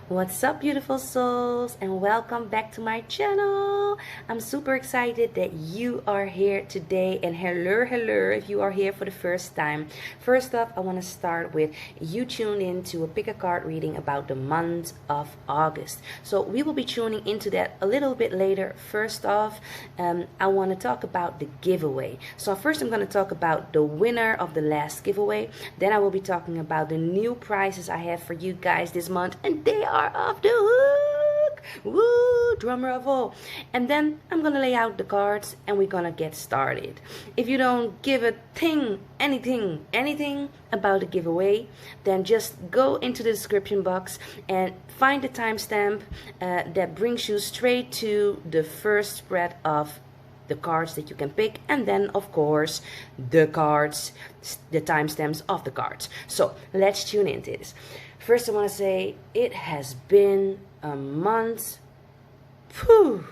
What's up, beautiful souls, and welcome back to my channel. I'm super excited that you are here today, and hello if you are here for the first time. First off, I want to start with you tuned in to a pick a card reading about the month of August. So we will be tuning into that a little bit later. First off, I want to talk about the giveaway. So first I'm going to talk about the winner of the last giveaway. Then I will be talking about the new prizes I have for you guys this month, and they are off the hook. Woo, drum roll. And then I'm gonna lay out the cards and we're gonna get started. If you don't give a thing, anything about the giveaway, then just go into the description box and find the timestamp that brings you straight to the first spread of the cards that you can pick, and then of course the cards, the timestamps of the cards. So let's tune into this. First, I want to say it has been a month. Whew.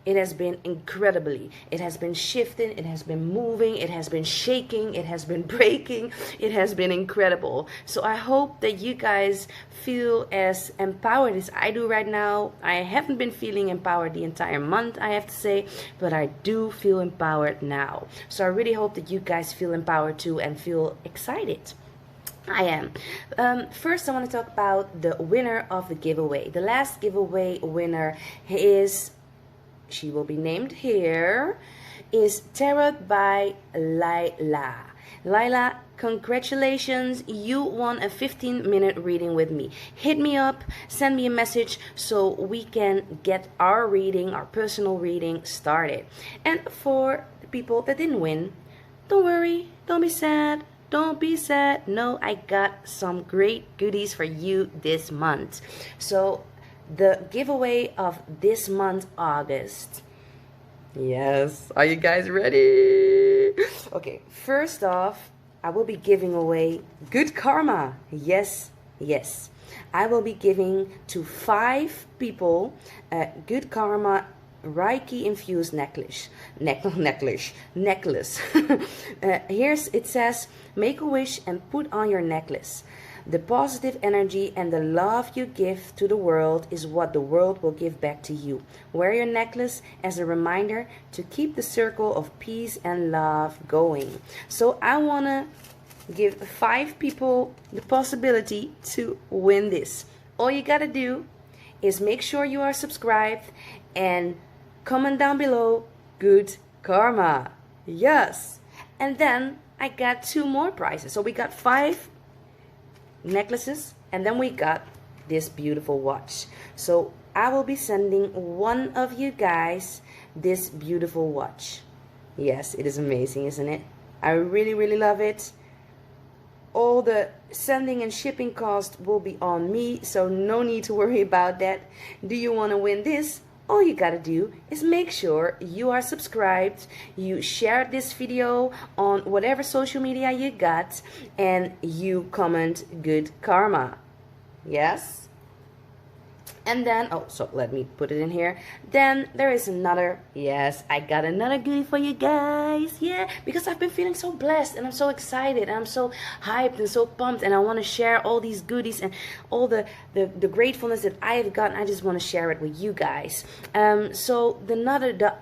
It has been incredibly. It has been shifting. It has been moving. It has been shaking. It has been breaking. It has been incredible. So I hope that you guys feel as empowered as I do right now. I haven't been feeling empowered the entire month, I have to say, but I do feel empowered now. So I really hope that you guys feel empowered too and feel excited. I am. First, I want to talk about the winner of the giveaway. The last giveaway winner is, she will be named here, is Tarot by Laila. Laila, congratulations, you won a 15-minute reading with me. Hit me up, send me a message so we can get our reading, our personal reading started. And for the people that didn't win, don't worry, don't be sad. Don't be sad. No, I got some great goodies for you this month. So the giveaway of this month, August. Yes, are you guys ready? Okay, first off, I will be giving away good karma. Yes. I will be giving to 5 people good karma Reiki infused necklace. It says, make a wish and put on your necklace. The positive energy and the love you give to the world is what the world will give back to you. Wear your necklace as a reminder to keep the circle of peace and love going. So I want to give 5 people the possibility to win this. All you got to do is make sure you are subscribed and comment down below good karma. Yes. And then I got 2 more prizes. So we got 5 necklaces and then we got this beautiful watch. So I will be sending one of you guys this beautiful watch. Yes, it is amazing, isn't it? I really love it. All the sending and shipping cost will be on me, so no need to worry about that. Do you want to win this? All you gotta do is make sure you are subscribed, you share this video on whatever social media you got, and you comment good karma. Yes? And then, oh, so let me put it in here. Then there is another, yes, I got another goodie for you guys. Yeah, because I've been feeling so blessed and I'm so excited and I'm so hyped and so pumped, and I want to share all these goodies and all the gratefulness that I have gotten. I just want to share it with you guys. So the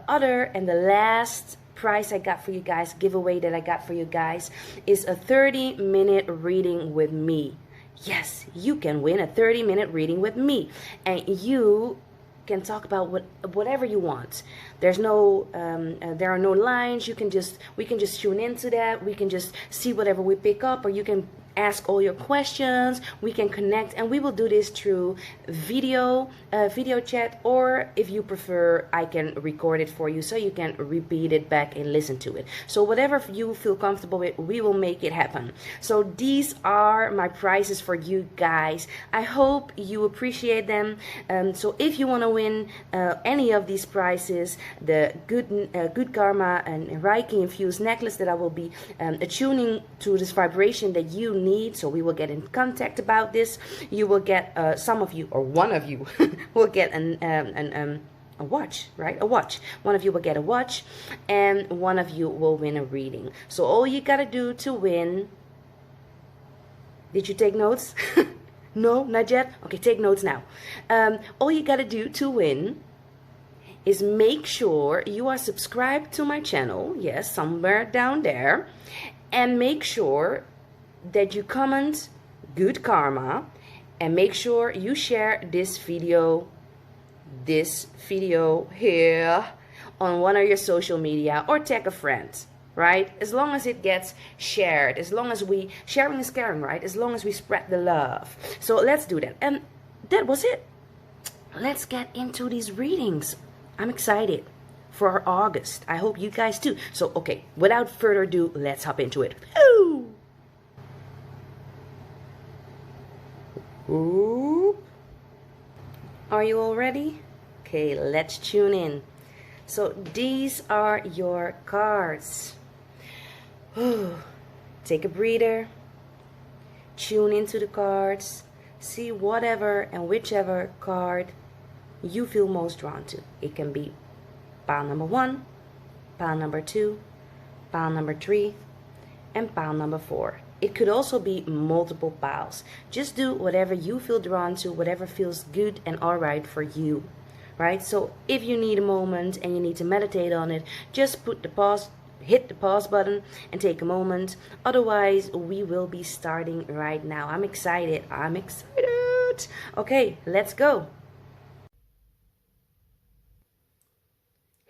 other and the last prize I got for you guys, giveaway that I got for you guys, is a 30-minute reading with me. Yes, you can win a 30-minute reading with me, and you can talk about whatever you want. There's no there are no lines. We can just tune into that. We can just see whatever we pick up, or you can ask all your questions. We can connect, and we will do this through video chat, or if you prefer, I can record it for you so you can repeat it back and listen to it. So whatever you feel comfortable with, we will make it happen. So these are my prizes for you guys. I hope you appreciate them. So if you want to win any of these prizes, the good karma and Reiki infused necklace that I will be attuning to this vibration that you need, so we will get in contact about this. You will get some of you, or one of you will get a watch, right? A watch. One of you will get a watch, and one of you will win a reading. So all you gotta do to win, did you take notes? No, not yet? Okay, take notes now. All you gotta do to win is make sure you are subscribed to my channel, yes, somewhere down there, and make sure that you comment good karma, and make sure you share this video here on one of your social media, or tag a friend, right? As long as it gets shared, as long as sharing is caring, right? As long as we spread the love. So let's do that. And that was it. Let's get into these readings. I'm excited for August. I hope you guys too. So, okay, without further ado, let's hop into it. Ooh. Are you all ready? Okay, let's tune in. So these are your cards. Take a breather. Tune into the cards. See whatever and whichever card you feel most drawn to. It can be pile number 1, pile number 2, pile number 3, and pile number 4. It could also be multiple piles. Just do whatever you feel drawn to, whatever feels good and alright for you, right? So if you need a moment and you need to meditate on it, just hit the pause button and take a moment. Otherwise, we will be starting right now. I'm excited. Okay, let's go.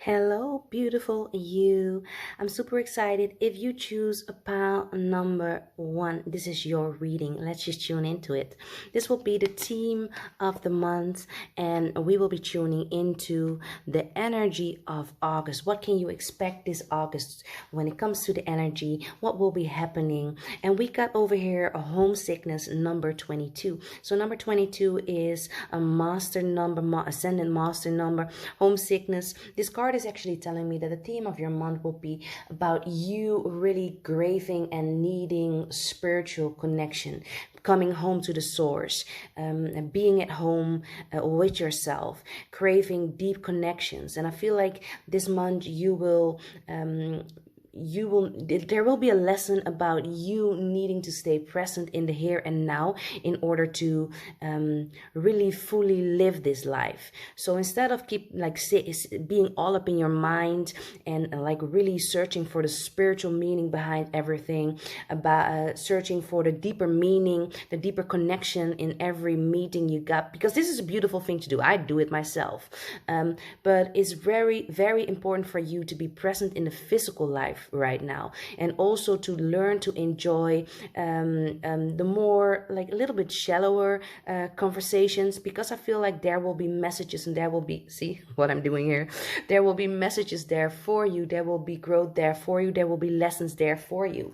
Hello, beautiful you. I'm super excited. If you choose a pile number 1, this is your reading. Let's just tune into it. This will be the theme of the month, and we will be tuning into the energy of August. What can you expect this August when it comes to the energy? What will be happening? And we got over here a homesickness number 22. So number 22 is a master number, ascendant master number, homesickness. This card is actually telling me that the theme of your month will be about you really craving and needing spiritual connection, coming home to the source, being at home with yourself, craving deep connections. And I feel like this month there will be a lesson about you needing to stay present in the here and now in order to really fully live this life. So instead of being all up in your mind and really searching for the spiritual meaning behind everything, about searching for the deeper meaning, the deeper connection in every meeting you got, because this is a beautiful thing to do. I do it myself, but it's very, very important for you to be present in the physical life right now, and also to learn to enjoy the more a little bit shallower conversations, because I feel like there will be messages, and there will be, see what I'm doing here, there will be messages there for you, there will be growth there for you, there will be lessons there for you.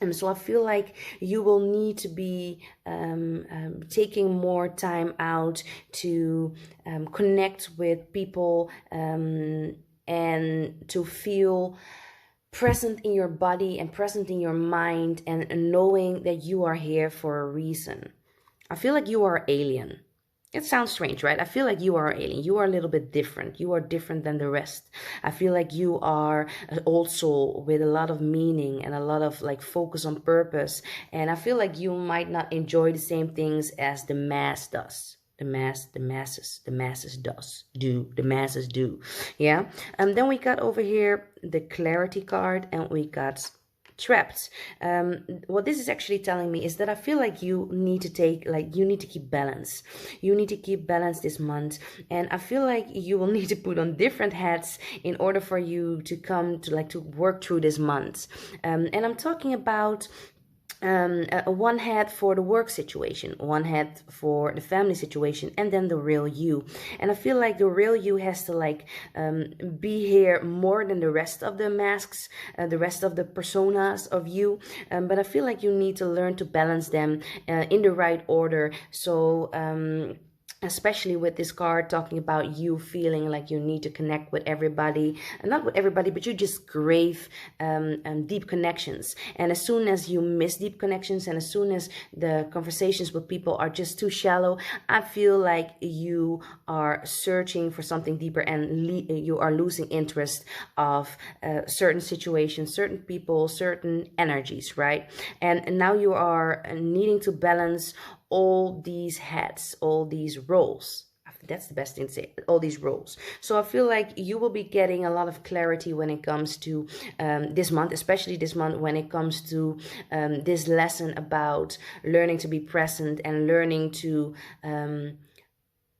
And so I feel like you will need to be taking more time out to connect with people and to feel present in your body and present in your mind, and knowing that you are here for a reason. I feel like you are alien. It sounds strange, right? I feel like you are alien. You are a little bit different. You are different than the rest. I feel like you are an old soul with a lot of meaning and a lot of focus on purpose. And I feel like you might not enjoy the same things as the mass does. The masses do. Yeah. And then we got over here the clarity card, and we got trapped. What this is actually telling me is that I feel like you need to keep balance. You need to keep balance this month, and I feel like you will need to put on different hats in order for you to come to work through this month. And I'm talking about one hat for the work situation, one hat for the family situation, and then the real you. And I feel like the real you has to be here more than the rest of the masks, the rest of the personas of you. But I feel like you need to learn to balance them in the right order. So especially with this card talking about you feeling like you need to connect with everybody, and not with everybody, but you just crave deep connections. And as soon as you miss deep connections, and as soon as the conversations with people are just too shallow, I feel like you are searching for something deeper, and you are losing interest of certain situations, certain people, certain energies, right? And now you are needing to balance all these hats, all these roles. That's the best thing to say, all these roles. So I feel like you will be getting a lot of clarity when it comes to this month, especially this month, when it comes to this lesson about learning to be present and learning to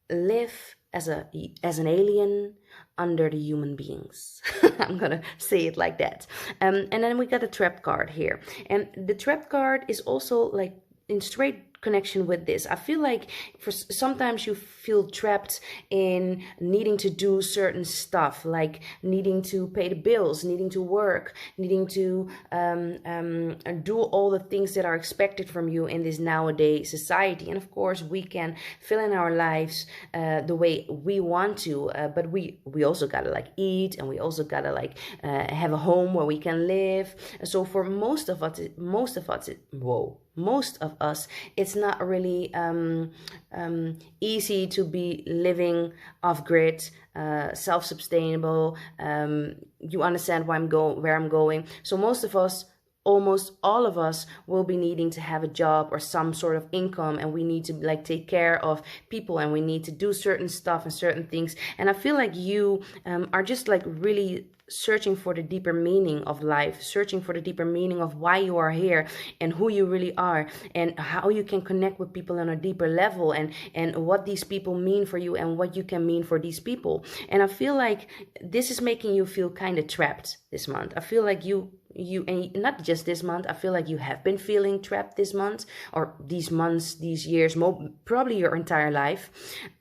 live as an alien under the human beings. I'm gonna say it like that. And then we got a trap card here, and the trap card is also like in straight connection with this. I feel like sometimes you feel trapped in needing to do certain stuff, like needing to pay the bills, needing to work, needing to do all the things that are expected from you in this nowadays society. And of course, we can fill in our lives the way we want to, but we also gotta like eat, and we also gotta like have a home where we can live. So for most of us, it's not really easy to be living off grid, self-sustainable. You understand where I'm going. So most of us, almost all of us, will be needing to have a job or some sort of income, and we need to like take care of people, and we need to do certain stuff and certain things. And I feel like you are just like really searching for the deeper meaning of life, searching for the deeper meaning of why you are here and who you really are, and how you can connect with people on a deeper level, and what these people mean for you and what you can mean for these people. And I feel like this is making you feel kind of trapped this month. I feel like you and not just this month, I feel like you have been feeling trapped this month, or these months, these years, probably your entire life,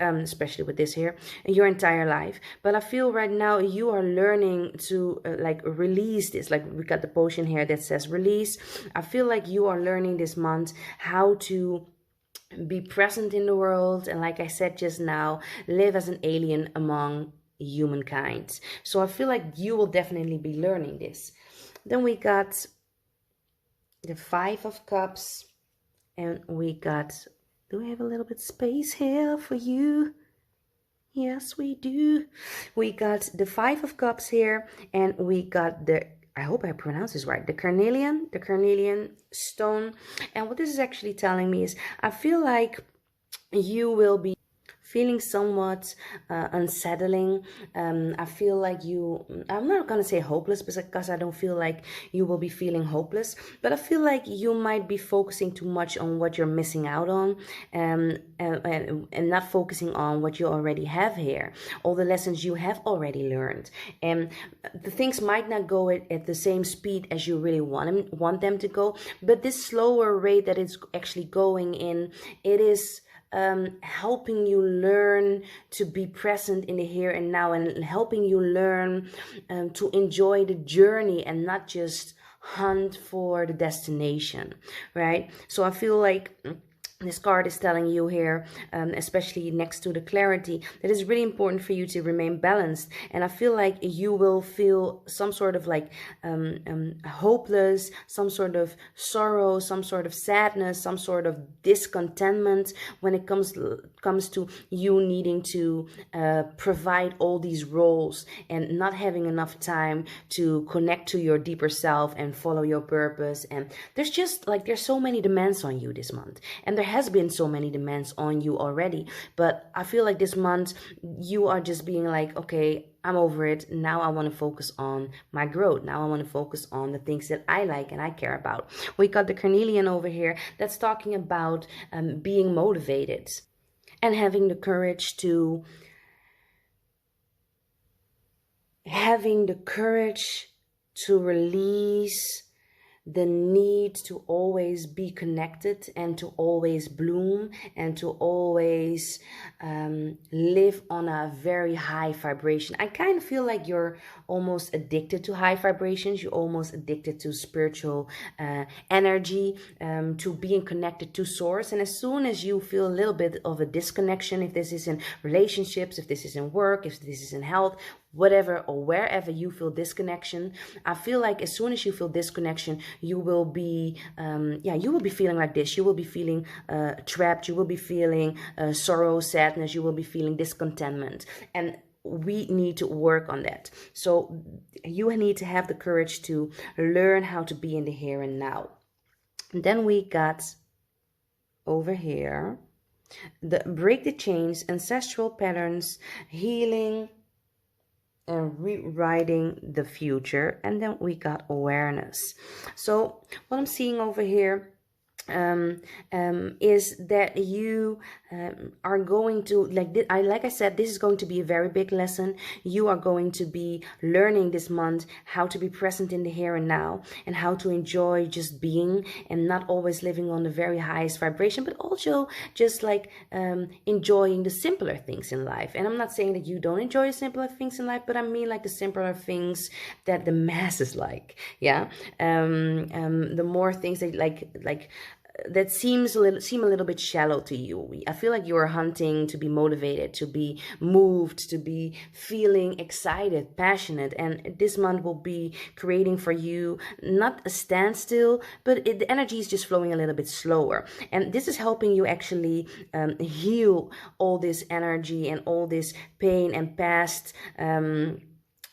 especially with this here, your entire life. But I feel right now you are learning to like release this. Like we got the potion here that says release. I feel like you are learning this month how to be present in the world, and like I said just now, live as an alien among humankind. So I feel like you will definitely be learning this. Then we got the 5 of Cups, and we got, do we have a little bit space here for you? Yes, we do. We got the 5 of Cups here, and we got the, I hope I pronounce this right, the carnelian stone. And what this is actually telling me is, I feel like you will be feeling somewhat unsettling. I feel like I'm not gonna say hopeless, because I don't feel like you will be feeling hopeless, but I feel like you might be focusing too much on what you're missing out on, and not focusing on what you already have here, all the lessons you have already learned. And the things might not go at the same speed as you really want them to go, but this slower rate that it's actually going in, it is helping you learn to be present in the here and now, and helping you learn to enjoy the journey and not just hunt for the destination, right? So I feel like this card is telling you here, especially next to the clarity, that it's really important for you to remain balanced. And I feel like you will feel some sort of like hopeless, some sort of sorrow, some sort of sadness, some sort of discontentment when it comes to you needing to provide all these roles and not having enough time to connect to your deeper self and follow your purpose. And there's just like, there's so many demands on you this month, and there has been so many demands on you already, but I feel like this month you are just being like, okay, I'm over it. Now I want to focus on my growth. Now I want to focus on the things that I like and I care about. We got the carnelian over here that's talking about being motivated and having the courage to release the need to always be connected and to always bloom and to always live on a very high vibration. I kind of feel like you're almost addicted to high vibrations. You're almost addicted to spiritual energy, to being connected to source. And as soon as you feel a little bit of a disconnection, if this is in relationships, if this is in work, if this is in health, whatever or wherever you feel disconnection, I feel like as soon as you feel disconnection, you will be you will be feeling like this. You will be feeling trapped. You will be feeling sorrow, sadness. You will be feeling discontentment, and we need to work on that. So you need to have the courage to learn how to be in the here and now. And then we got over here, break the chains, ancestral patterns, healing, and rewriting the future. And then we got awareness. So what I'm seeing over here is that you are going to, like I said, this is going to be a very big lesson. You are going to be learning this month how to be present in the here and now, and how to enjoy just being and not always living on the very highest vibration, but also just like enjoying the simpler things in life. And I'm not saying that you don't enjoy the simpler things in life, but I mean like the simpler things that the masses like. Yeah. The more things that that seem a little bit shallow to you. I feel like you are hunting to be motivated, to be moved, to be feeling excited, passionate. And this month will be creating for you not a standstill, but the energy is just flowing a little bit slower. And this is helping you actually heal all this energy and all this pain and past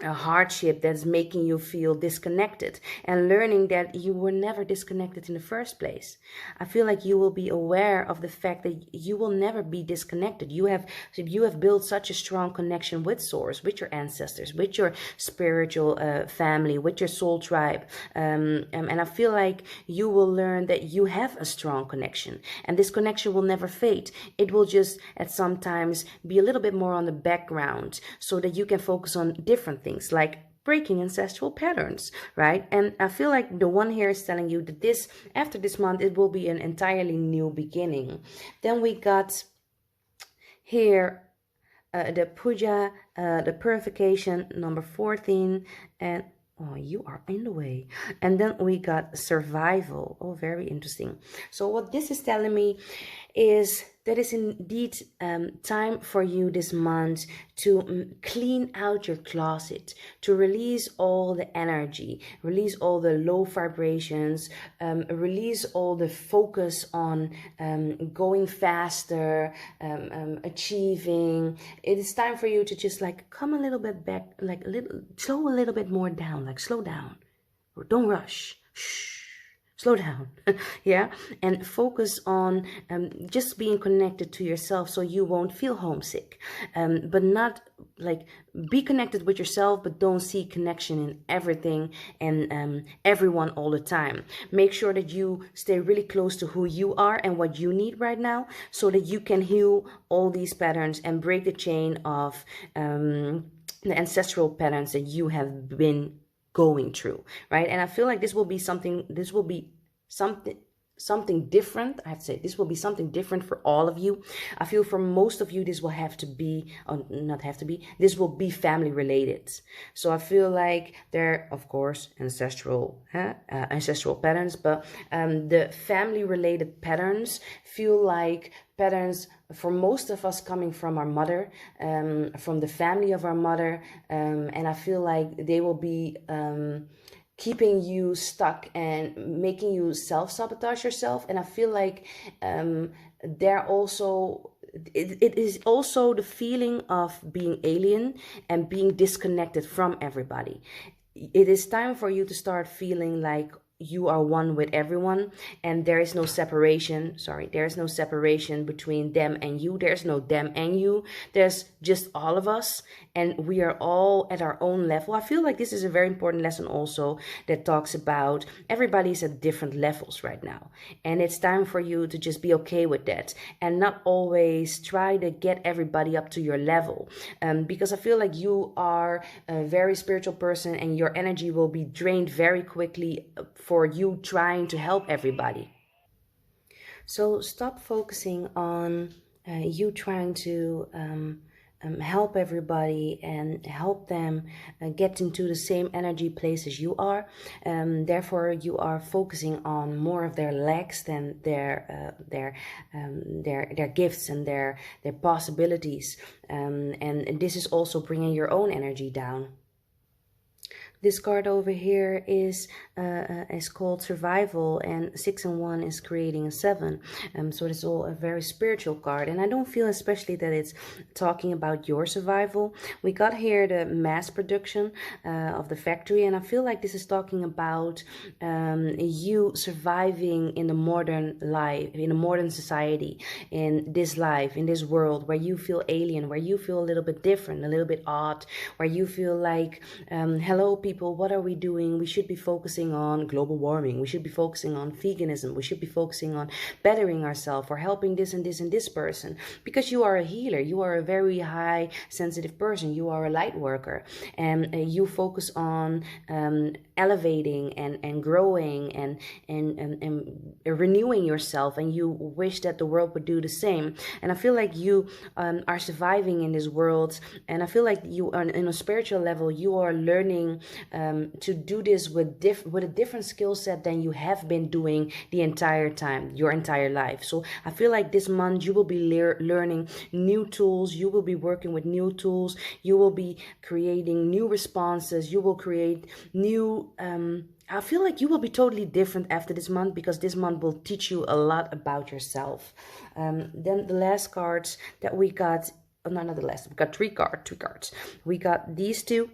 a hardship that's making you feel disconnected, and learning that you were never disconnected in the first place. I feel like you will be aware of the fact that you will never be disconnected. You have built such a strong connection with Source, with your ancestors, with your spiritual family, with your soul tribe. And I feel like you will learn that you have a strong connection, and this connection will never fade. It will just at sometimes be a little bit more on the background, so that you can focus on different things like breaking ancestral patterns, right? And I feel like the one here is telling you that after this month, it will be an entirely new beginning. Then we got here the puja, the purification, number 14, and oh, you are in the way. And then we got survival. Oh, very interesting. So what this is telling me is that it's indeed time for you this month to clean out your closet, to release all the energy, release all the low vibrations, release all the focus on going faster, achieving. It is time for you to just like come a little bit back, like slow a little bit more down, like slow down. Don't rush. Shh. Slow down. Yeah. And focus on just being connected to yourself, so you won't feel homesick. But not like be connected with yourself, but don't see connection in everything and everyone all the time. Make sure that you stay really close to who you are and what you need right now, so that you can heal all these patterns and break the chain of the ancestral patterns that you have been going through, right? And I feel like this will be something different. I have to say, this will be something different for all of you. I feel for most of you, this will have to be, or not have to be, this will be family related. So I feel like there, of course, ancestral patterns, but the family related patterns feel like patterns for most of us coming from our mother, from the family of our mother. And I feel like they will be keeping you stuck and making you self-sabotage yourself. And I feel like they're also, it is also the feeling of being alien and being disconnected from everybody. It is time for you to start feeling like you are one with everyone, and there is no separation. There is no separation between them and you. There's no them and you. There's just all of us, and we are all at our own level. I feel like this is a very important lesson also, that talks about everybody's at different levels right now, and it's time for you to just be okay with that and not always try to get everybody up to your level, because I feel like you are a very spiritual person, and your energy will be drained very quickly for you trying to help everybody. So stop focusing on you trying to help everybody and help them get into the same energy place as you are. Therefore, you are focusing on more of their lacks than their gifts and their possibilities. And this is also bringing your own energy down. This card over here is called Survival, and 6 and 1 is creating a 7. So it's all a very spiritual card, and I don't feel especially that it's talking about your survival. We got here the mass production of the factory, and I feel like this is talking about you surviving in the modern life, in a modern society, in this life, in this world, where you feel alien, where you feel a little bit different, a little bit odd, where you feel like, hello people, what are we doing? We should be focusing on global warming. We should be focusing on veganism. We should be focusing on bettering ourselves or helping this and this and this person, because you are a healer. You are a very high sensitive person. You are a light worker, and you focus on elevating and growing and renewing yourself, and you wish that the world would do the same. And I feel like you are surviving in this world, and I feel like you are, in a spiritual level, you are learning to do this with a different skill set than you have been doing the entire time, your entire life. So I feel like this month you will be learning new tools. You will be working with new tools. You will be creating new responses. You will create new I feel like you will be totally different after this month, because this month will teach you a lot about yourself. Then the last cards that we got, no, not the last, we got three cards. We got these two.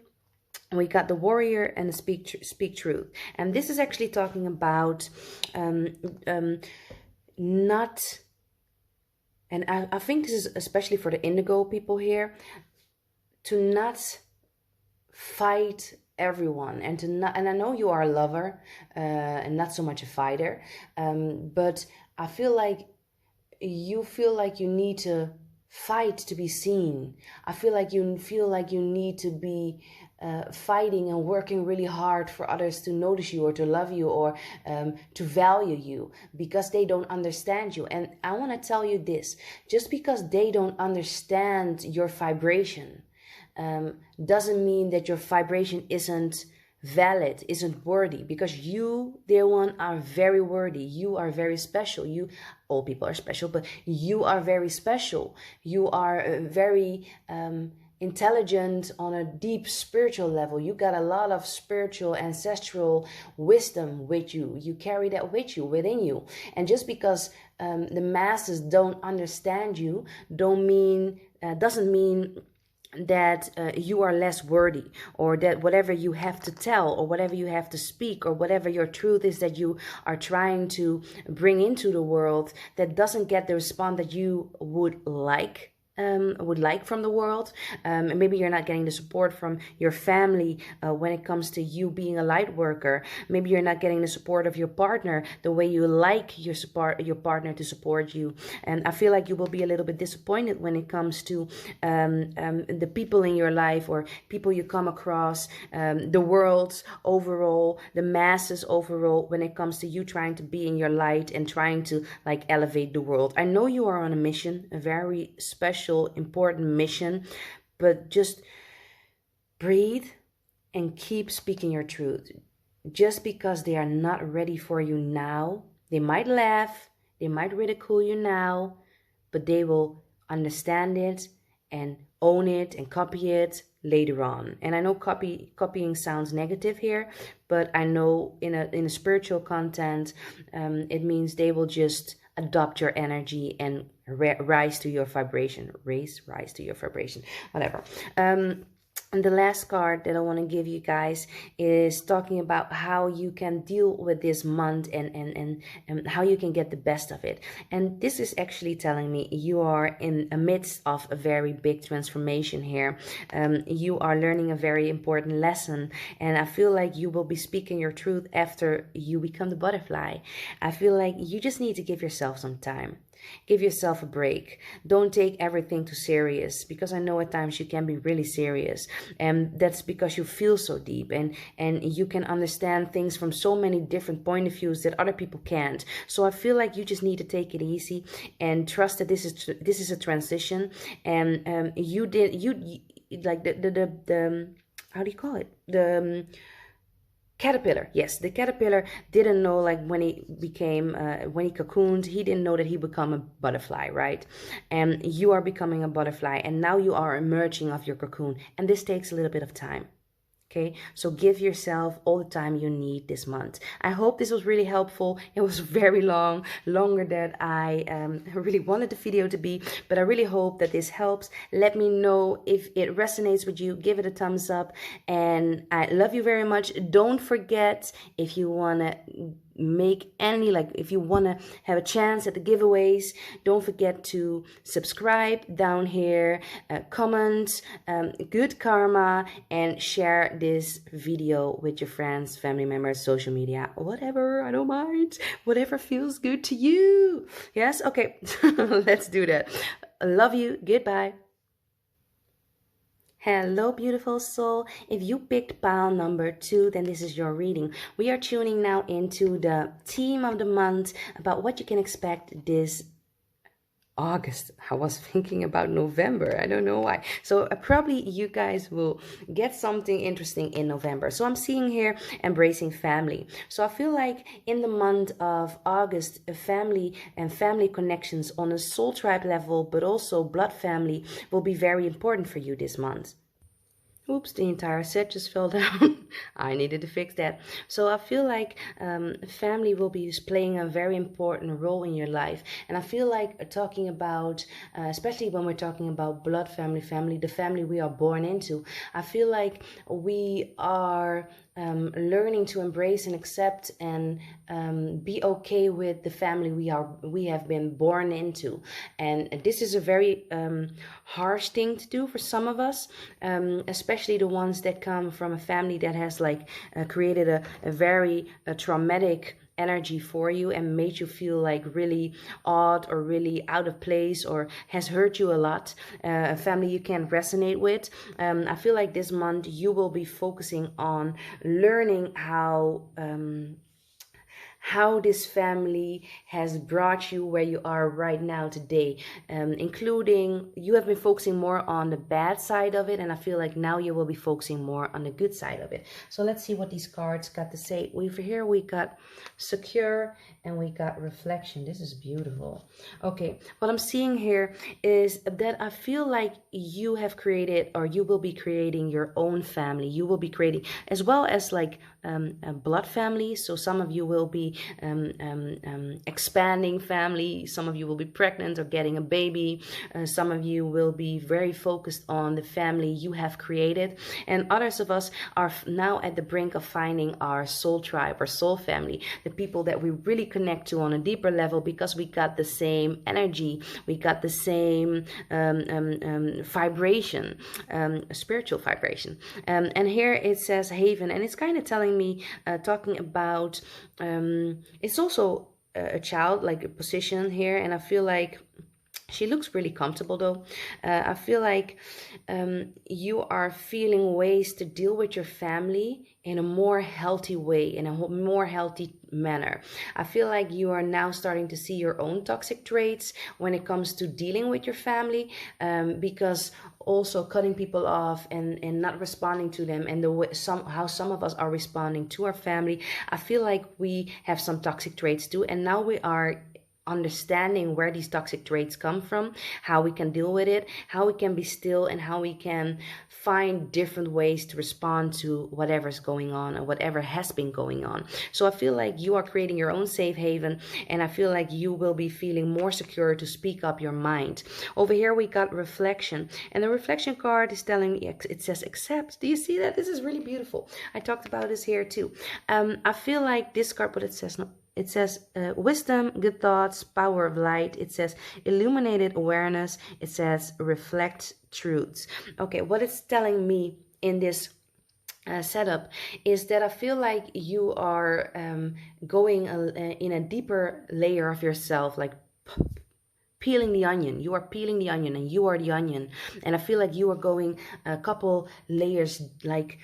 We got the Warrior and the Speak Truth. And this is actually talking about not, and I think this is especially for the indigo people here, to not fight everyone, and to not, and I know you are a lover and not so much a fighter, but I feel like you need to fight to be seen. I feel like you need to be fighting and working really hard for others to notice you or to love you or to value you, because they don't understand you. And I want to tell you this: just because they don't understand your vibration doesn't mean that your vibration isn't valid, isn't worthy, because you, dear one, are very worthy. You are very special. All people are special, but you are very special. You are very intelligent on a deep spiritual level. You got a lot of spiritual ancestral wisdom with you. You carry that with you, within you. And just because the masses don't understand you, doesn't mean that you are less worthy, or that whatever you have to tell, or whatever you have to speak, or whatever your truth is that you are trying to bring into the world, that doesn't get the response that you would like from the world. And maybe you're not getting the support from your family when it comes to you being a light worker. Maybe you're not getting the support of your partner the way you like your partner to support you. And I feel like you will be a little bit disappointed when it comes to the people in your life, or people you come across, the world overall, the masses overall, when it comes to you trying to be in your light and trying to like elevate the world. I know you are on a mission, a very special, important mission, but just breathe and keep speaking your truth. Just because they are not ready for you now, they might laugh, they might ridicule you now, but they will understand it and own it and copy it later on. And I know copying sounds negative here, but I know in a spiritual content, it means they will just adopt your energy and rise to your vibration. Rise to your vibration, whatever. And the last card that I want to give you guys is talking about how you can deal with this month and how you can get the best of it. And this is actually telling me you are in the midst of a very big transformation here. You are learning a very important lesson, and I feel like you will be speaking your truth after you become the butterfly. I feel like you just need to give yourself some time. Give yourself a break. Don't take everything too serious, because I know at times you can be really serious, and that's because you feel so deep and you can understand things from so many different point of views that other people can't. So I feel like you just need to take it easy and trust that this is a transition, and you like the how do you call it, the caterpillar. Yes, the caterpillar didn't know, like when he became when he cocooned, he didn't know that he become a butterfly, right? And you are becoming a butterfly, and now you are emerging of your cocoon, and this takes a little bit of time. Okay, so give yourself all the time you need this month. I hope this was really helpful. It was very long, longer than I really wanted the video to be, but I really hope that this helps. Let me know if it resonates with you. Give it a thumbs up, and I love you very much. Don't forget, if you want to make any, like, if you want to have a chance at the giveaways, don't forget to subscribe down here, comment, good karma, and share this video with your friends, family members, social media, whatever. I don't mind, whatever feels good to you. Yes, okay. Let's do that. I love you. Goodbye. Hello, beautiful soul. If you picked pile number 2, then this is your reading. We are tuning now into the theme of the month about what you can expect this August. I was thinking about November. I don't know why. So probably you guys will get something interesting in November. So I'm seeing here embracing family. So I feel like in the month of August, a family and family connections on a soul tribe level, but also blood family, will be very important for you this month. Oops, the entire set just fell down. I needed to fix that. So I feel like family will be playing a very important role in your life. And I feel like talking about, especially when we're talking about blood family, the family we are born into, I feel like we are learning to embrace and accept and be okay with the family we have been born into. And this is a very harsh thing to do for some of us, especially the ones that come from a family that has like created a very traumatic energy for you and made you feel like really odd or really out of place or has hurt you a lot, a family you can't resonate with. I feel like this month you will be focusing on learning how this family has brought you where you are right now today, including you have been focusing more on the bad side of it, and I feel like now you will be focusing more on the good side of it. So let's see what these cards got to say. Over here we got secure and we got reflection. This is beautiful. Okay, what I'm seeing here is that I feel like you have created, or you will be creating, your own family. You will be creating, as well as like a blood family. So some of you will be expanding family. Some of you will be pregnant or getting a baby. Some of you will be very focused on the family you have created. And others of us are now at the brink of finding our soul tribe, our soul family, the people that we really connect to on a deeper level, because we got the same energy, we got the same vibration, spiritual vibration. And here it says haven, and it's kind of telling me, talking about, it's also a child, like a position here, and I feel like she looks really comfortable though. I feel like you are feeling ways to deal with your family in a more healthy way, in a more healthy manner. I feel like you are now starting to see your own toxic traits when it comes to dealing with your family, because also cutting people off and not responding to them, and the way how some of us are responding to our family. I feel like we have some toxic traits too, and now we are understanding where these toxic traits come from, how we can deal with it, how we can be still, and how we can find different ways to respond to whatever's going on or whatever has been going on. So I feel like you are creating your own safe haven, and I feel like you will be feeling more secure to speak up your mind. Over here we got reflection, and the reflection card is telling me, it says accept. Do you see that? This is really beautiful. I talked about this here too. I feel like this card, but it says no. It says wisdom, good thoughts, power of light. It says illuminated awareness. It says reflect truths. Okay, what it's telling me in this setup is that I feel like you are going in a deeper layer of yourself, like peeling the onion. You are peeling the onion, and you are the onion. And I feel like you are going a couple layers like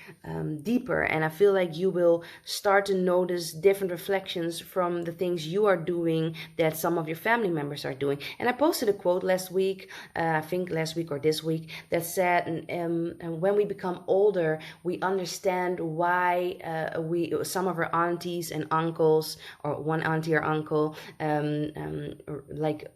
deeper, and I feel like you will start to notice different reflections from the things you are doing that some of your family members are doing. And I posted a quote last week, I think last week or this week, that said, when we become older, we understand why some of our aunties and uncles, or one auntie or uncle, like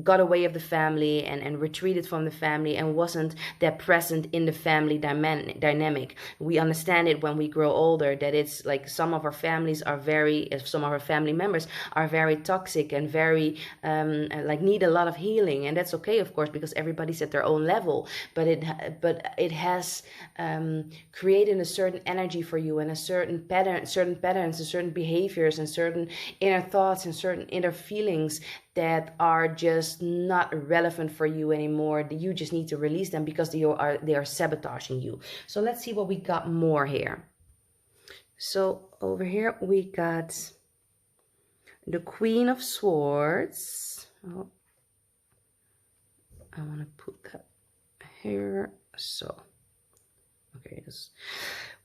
got away of the family and retreated from the family and wasn't that present in the family dynamic. We understand it when we grow older, that it's like some of our families are some of our family members are very toxic and very like need a lot of healing, and that's okay, of course, because everybody's at their own level. But it has created a certain energy for you and a certain patterns and certain behaviors and certain inner thoughts and certain inner feelings that are just not relevant for you anymore. You just need to release them because they are sabotaging you. So let's see what we got more here. So over here we got the Queen of Swords. Oh, I want to put that here. So okay,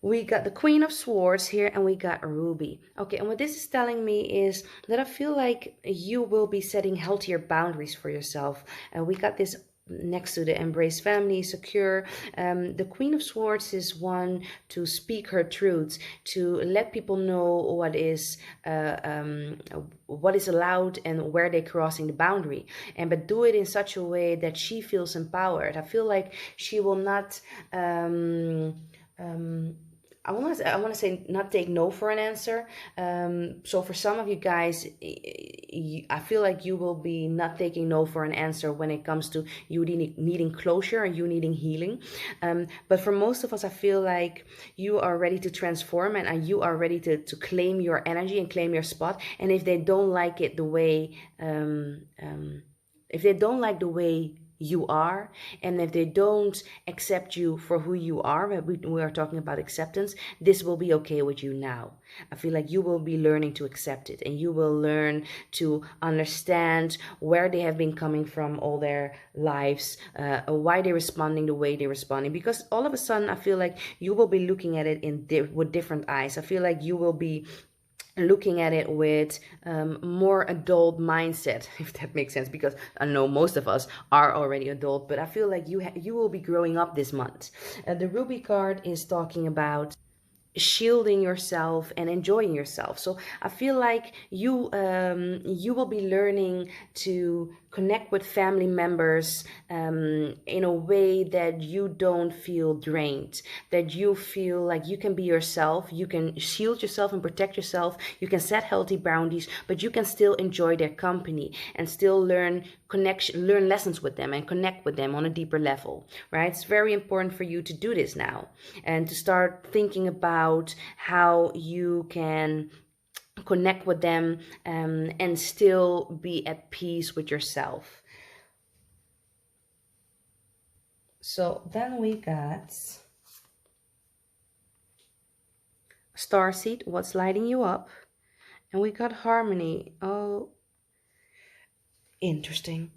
we got the Queen of Swords here, and we got a Ruby. Okay, and what this is telling me is that I feel like you will be setting healthier boundaries for yourself. We got this next to the Embrace Family, Secure. The Queen of Swords is one to speak her truths, to let people know what is allowed and where they're crossing the boundary, but do it in such a way that she feels empowered. I feel like she will not I want to say not take no for an answer. So for some of you guys, I feel like you will be not taking no for an answer when it comes to you needing closure and you needing healing. But for most of us, I feel like you are ready to transform and you are ready to claim your energy and claim your spot. And if they don't like it the way, if they don't like the way you are, and if they don't accept you for who you are, we are talking about acceptance, this will be okay with you now. I feel like you will be learning to accept it, and you will learn to understand where they have been coming from all their lives, why they're responding the way they're responding, because all of a sudden I feel like you will be looking at it with different eyes. I feel like you will be looking at it with more adult mindset, if that makes sense, because I know most of us are already adult, but I feel like you will be growing up this month. The Ruby card is talking about shielding yourself and enjoying yourself. So I feel like you will be learning to connect with family members in a way that you don't feel drained, that you feel like you can be yourself, you can shield yourself and protect yourself, you can set healthy boundaries, but you can still enjoy their company and still learn lessons with them and connect with them on a deeper level, right? It's very important for you to do this now and to start thinking about how you can connect with them and still be at peace with yourself. So then we got Starseed, what's lighting you up? And we got Harmony. Oh, interesting.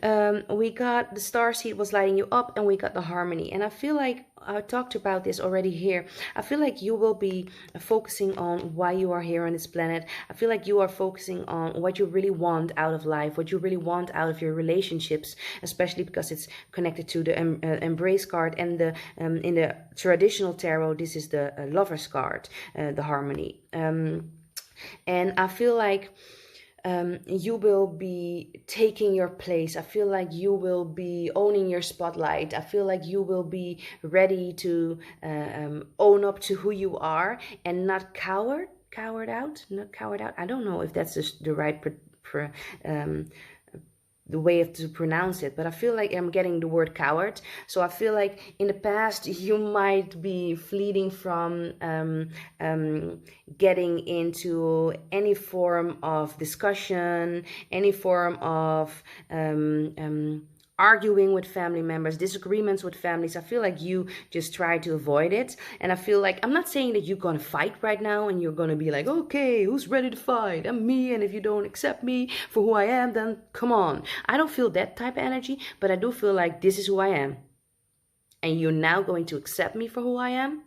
We got the Starseed was lighting you up, and we got the Harmony. And I feel like I talked about this already here. I feel like you will be focusing on why you are here on this planet. I feel like you are focusing on what you really want out of life, what you really want out of your relationships, especially because it's connected to the Embrace card, and the in the traditional tarot, this is the Lovers card, the Harmony. And I feel like you will be taking your place. I feel like you will be owning your spotlight. I feel like you will be ready to own up to who you are and not coward out. I don't know if that's the right the way to pronounce it, but I feel like I'm getting the word coward. So I feel like in the past you might be fleeing from getting into any form of discussion, any form of arguing with family members, disagreements with families. I feel like you just try to avoid it. And I feel like, I'm not saying that you're going to fight right now and you're going to be like, okay, who's ready to fight? I'm me, and if you don't accept me for who I am, then come on. I don't feel that type of energy, but I do feel like this is who I am. And you're now going to accept me for who I am?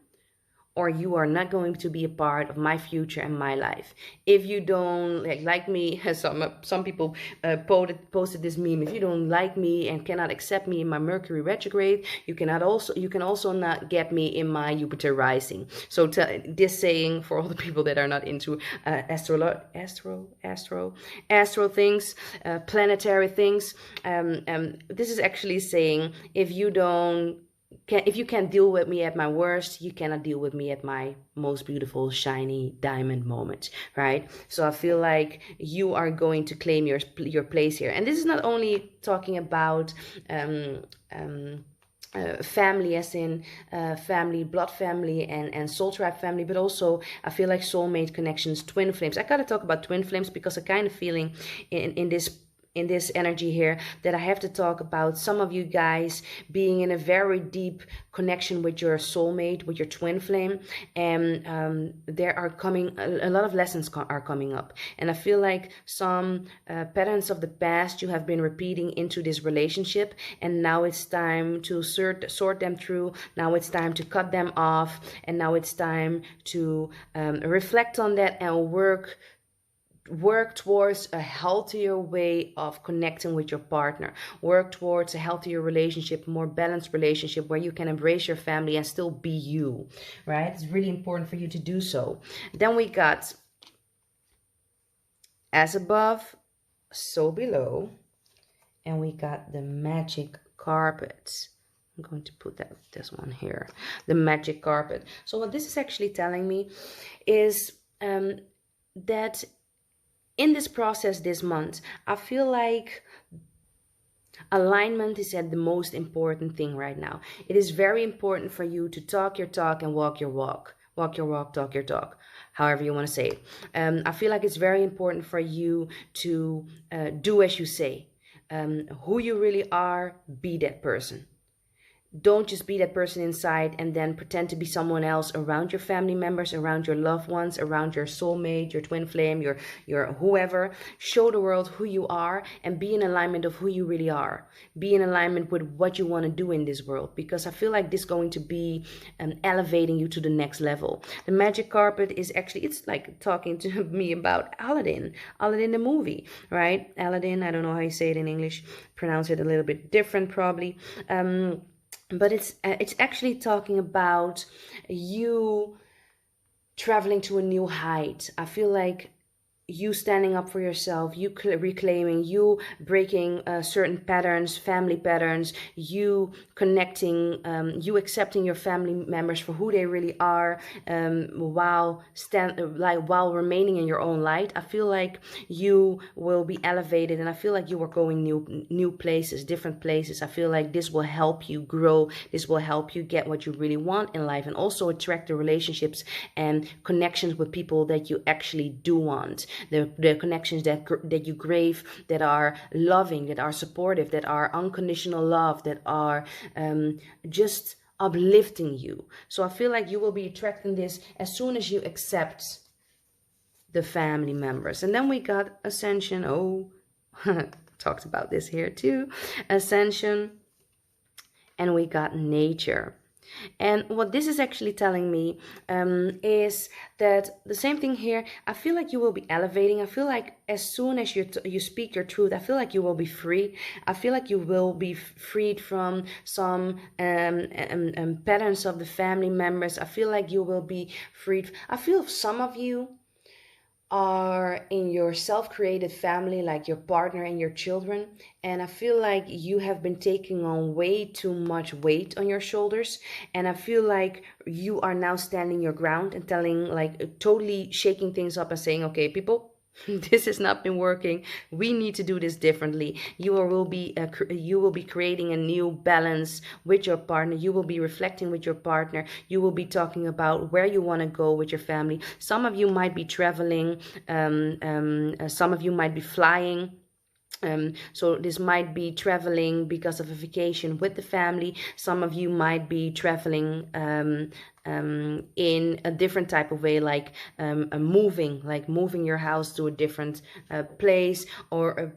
or you are not going to be a part of my future and my life. If you don't like me, some people posted this meme. If you don't like me and cannot accept me in my Mercury retrograde, you can also not get me in my Jupiter rising. So this saying, for all the people that are not into astro things, planetary things, this is actually saying, if you can't deal with me at my worst, you cannot deal with me at my most beautiful, shiny diamond moment, right? So I feel like you are going to claim your place here. And this is not only talking about family, as in family, blood family, and soul tribe family, but also I feel like soulmate connections, twin flames. I gotta talk about twin flames because I kind of feeling in this energy here that I have to talk about some of you guys being in a very deep connection with your soulmate, with your twin flame, and there are coming a lot of lessons are coming up, and I feel like some patterns of the past you have been repeating into this relationship, and now it's time to sort them through. Now it's time to cut them off, and now it's time to reflect on that and work towards a healthier way of connecting with your partner. Work towards a healthier relationship, more balanced relationship where you can embrace your family and still be you, right? It's really important for you to do so. Then we got as above, so below, and we got the magic carpet. I'm going to put this one here, the magic carpet. So what this is actually telling me is that in this process this month, I feel like alignment is at the most important thing right now. It is very important for you to talk your talk and walk your walk. Walk your walk, talk your talk, however you want to say it. I feel like it's very important for you to do as you say. Who you really are, be that person. Don't just be that person inside and then pretend to be someone else around your family members, around your loved ones, around your soulmate, your twin flame, your whoever. Show the world who you are and be in alignment of who you really are. Be in alignment with what you want to do in this world, because I feel like this is going to be elevating you to the next level. The magic carpet is actually, it's like talking to me about Aladdin the movie, right? Aladdin, I don't know how you say it in English, pronounce it a little bit different probably. But it's actually talking about you traveling to a new height. I feel like you standing up for yourself, you reclaiming, you breaking certain patterns, family patterns, you connecting, you accepting your family members for who they really are, while remaining in your own light. I feel like you will be elevated, and I feel like you are going new places, different places. I feel like this will help you grow. This will help you get what you really want in life, and also attract the relationships and connections with people that you actually do want. The connections that you crave, that are loving, that are supportive, that are unconditional love, that are just uplifting you. So I feel like you will be attracting this as soon as you accept the family members. And then we got ascension. Oh, talked about this here too. Ascension. And we got nature. And what this is actually telling me is that the same thing here. I feel like you will be elevating. I feel like as soon as you speak your truth, I feel like you will be free. I feel like you will be freed from some patterns of the family members. I feel like you will be freed. I feel some of you are in your self-created family, like your partner and your children, and I feel like you have been taking on way too much weight on your shoulders, and I feel like you are now standing your ground and totally shaking things up and saying, okay, people, this has not been working. We need to do this differently. You will be creating a new balance with your partner. You will be reflecting with your partner. You will be talking about where you want to go with your family. Some of you might be traveling. Some of you might be flying. So this might be traveling because of a vacation with the family. Some of you might be traveling in a different type of way, like moving your house to a different place, or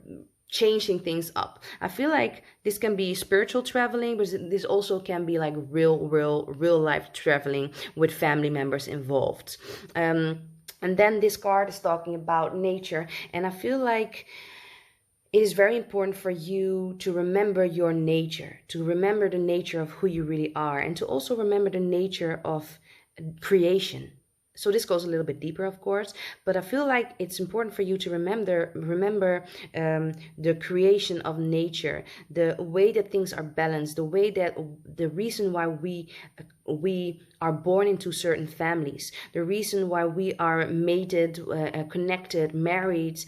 changing things up. I feel like this can be spiritual traveling, but this also can be like real life traveling with family members involved. And then this card is talking about nature, and I feel like it is very important for you to remember your nature, to remember the nature of who you really are, and to also remember the nature of creation. So this goes a little bit deeper, of course, but I feel like it's important for you to remember the creation of nature, the way that things are balanced, the way that the reason why we are born into certain families, the reason why we are mated, connected, married,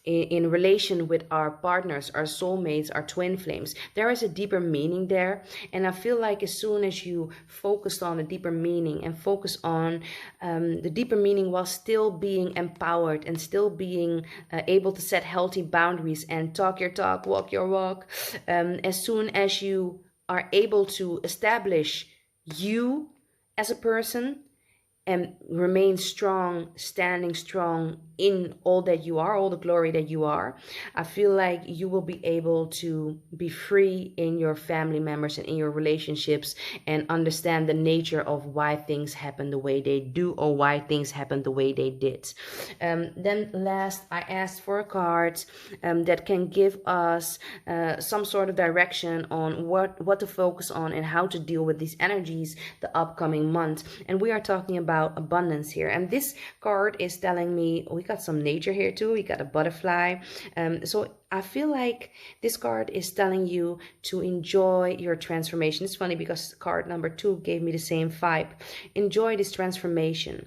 in relation with our partners, our soulmates, our twin flames. There is a deeper meaning there, and I feel like as soon as you focus on the deeper meaning and focus on the deeper meaning while still being empowered and still being able to set healthy boundaries and talk your talk, walk your walk, as soon as you are able to establish you as a person and remain strong, standing strong in all that you are, all the glory that you are, I feel like you will be able to be free in your family members and in your relationships and understand the nature of why things happen the way they do or why things happen the way they did. Then last, I asked for a card that can give us some sort of direction on what to focus on and how to deal with these energies the upcoming month. And we are talking about abundance here, and this card is telling me we got some nature here too. We got a butterfly, so I feel like this card is telling you to enjoy your transformation. It's funny because card number 2 gave me the same vibe. Enjoy this transformation.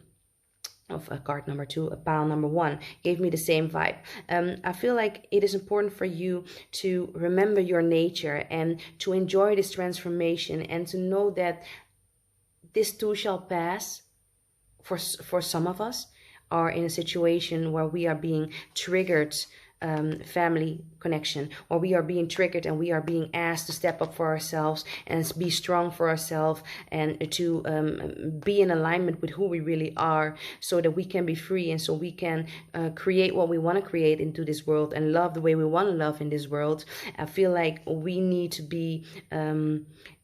Of a card number 2, a pile number 1 gave me the same vibe. I feel like it is important for you to remember your nature and to enjoy this transformation and to know that this too shall pass. For some of us are in a situation where we are being triggered, family connection, or we are being triggered and we are being asked to step up for ourselves and be strong for ourselves and to be in alignment with who we really are, so that we can be free and so we can create what we want to create into this world and love the way we want to love in this world. I feel like we need to be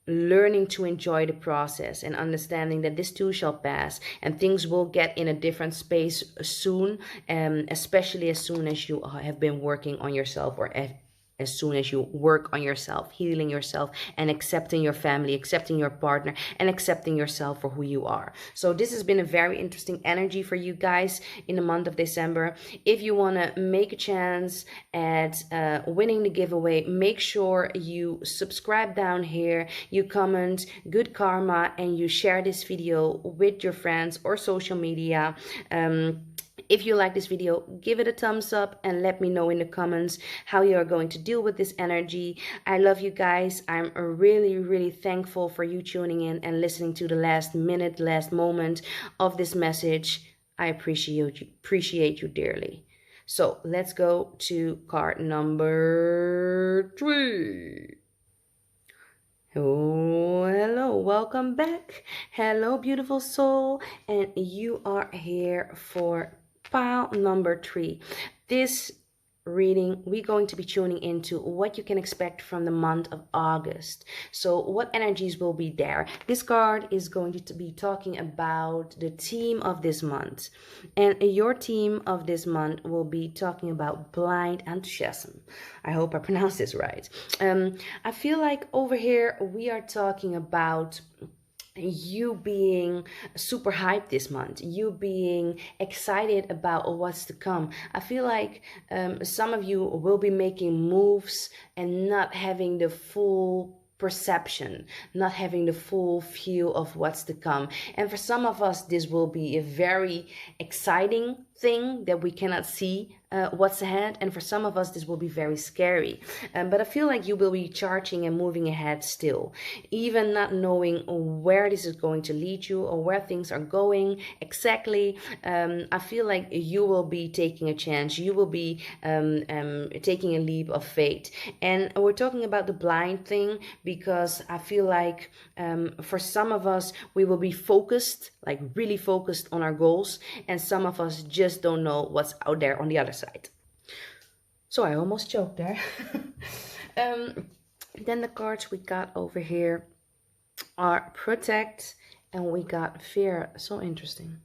learning to enjoy the process and understanding that this too shall pass and things will get in a different space soon, especially as soon as you have been working on yourself, or as soon as you work on yourself, healing yourself and accepting your family, accepting your partner, and accepting yourself for who you are. So this has been a very interesting energy for you guys in the month of December. If you want to make a chance at winning the giveaway, make sure you subscribe down here, you comment good karma, and you share this video with your friends or social media. If you like this video, give it a thumbs up and let me know in the comments how you are going to deal with this energy. I love you guys. I'm really thankful for you tuning in and listening to the last minute, last moment of this message. I appreciate you dearly. So let's go to card number 3. Oh, hello, welcome back. Hello, beautiful soul, and you are here for pile number 3. This reading, we're going to be tuning into what you can expect from the month of August. So what energies will be there? This card is going to be talking about the theme of this month, and your theme of this month will be talking about blind enthusiasm. I hope I pronounced this right. I feel like over here we are talking about you being super hyped this month, you being excited about what's to come. I feel like some of you will be making moves and not having the full perception, not having the full view of what's to come. And for some of us, this will be a very exciting thing that we cannot see what's ahead, and for some of us this will be very scary, but I feel like you will be charging and moving ahead still, even not knowing where this is going to lead you or where things are going exactly. I feel like you will be taking a chance, you will be taking a leap of faith. And we're talking about the blind thing because I feel like for some of us we will be focused, like really focused on our goals, and some of us just don't know what's out there on the other side. So I almost choked there. Then the cards we got over here are protect, and we got fear. So interesting.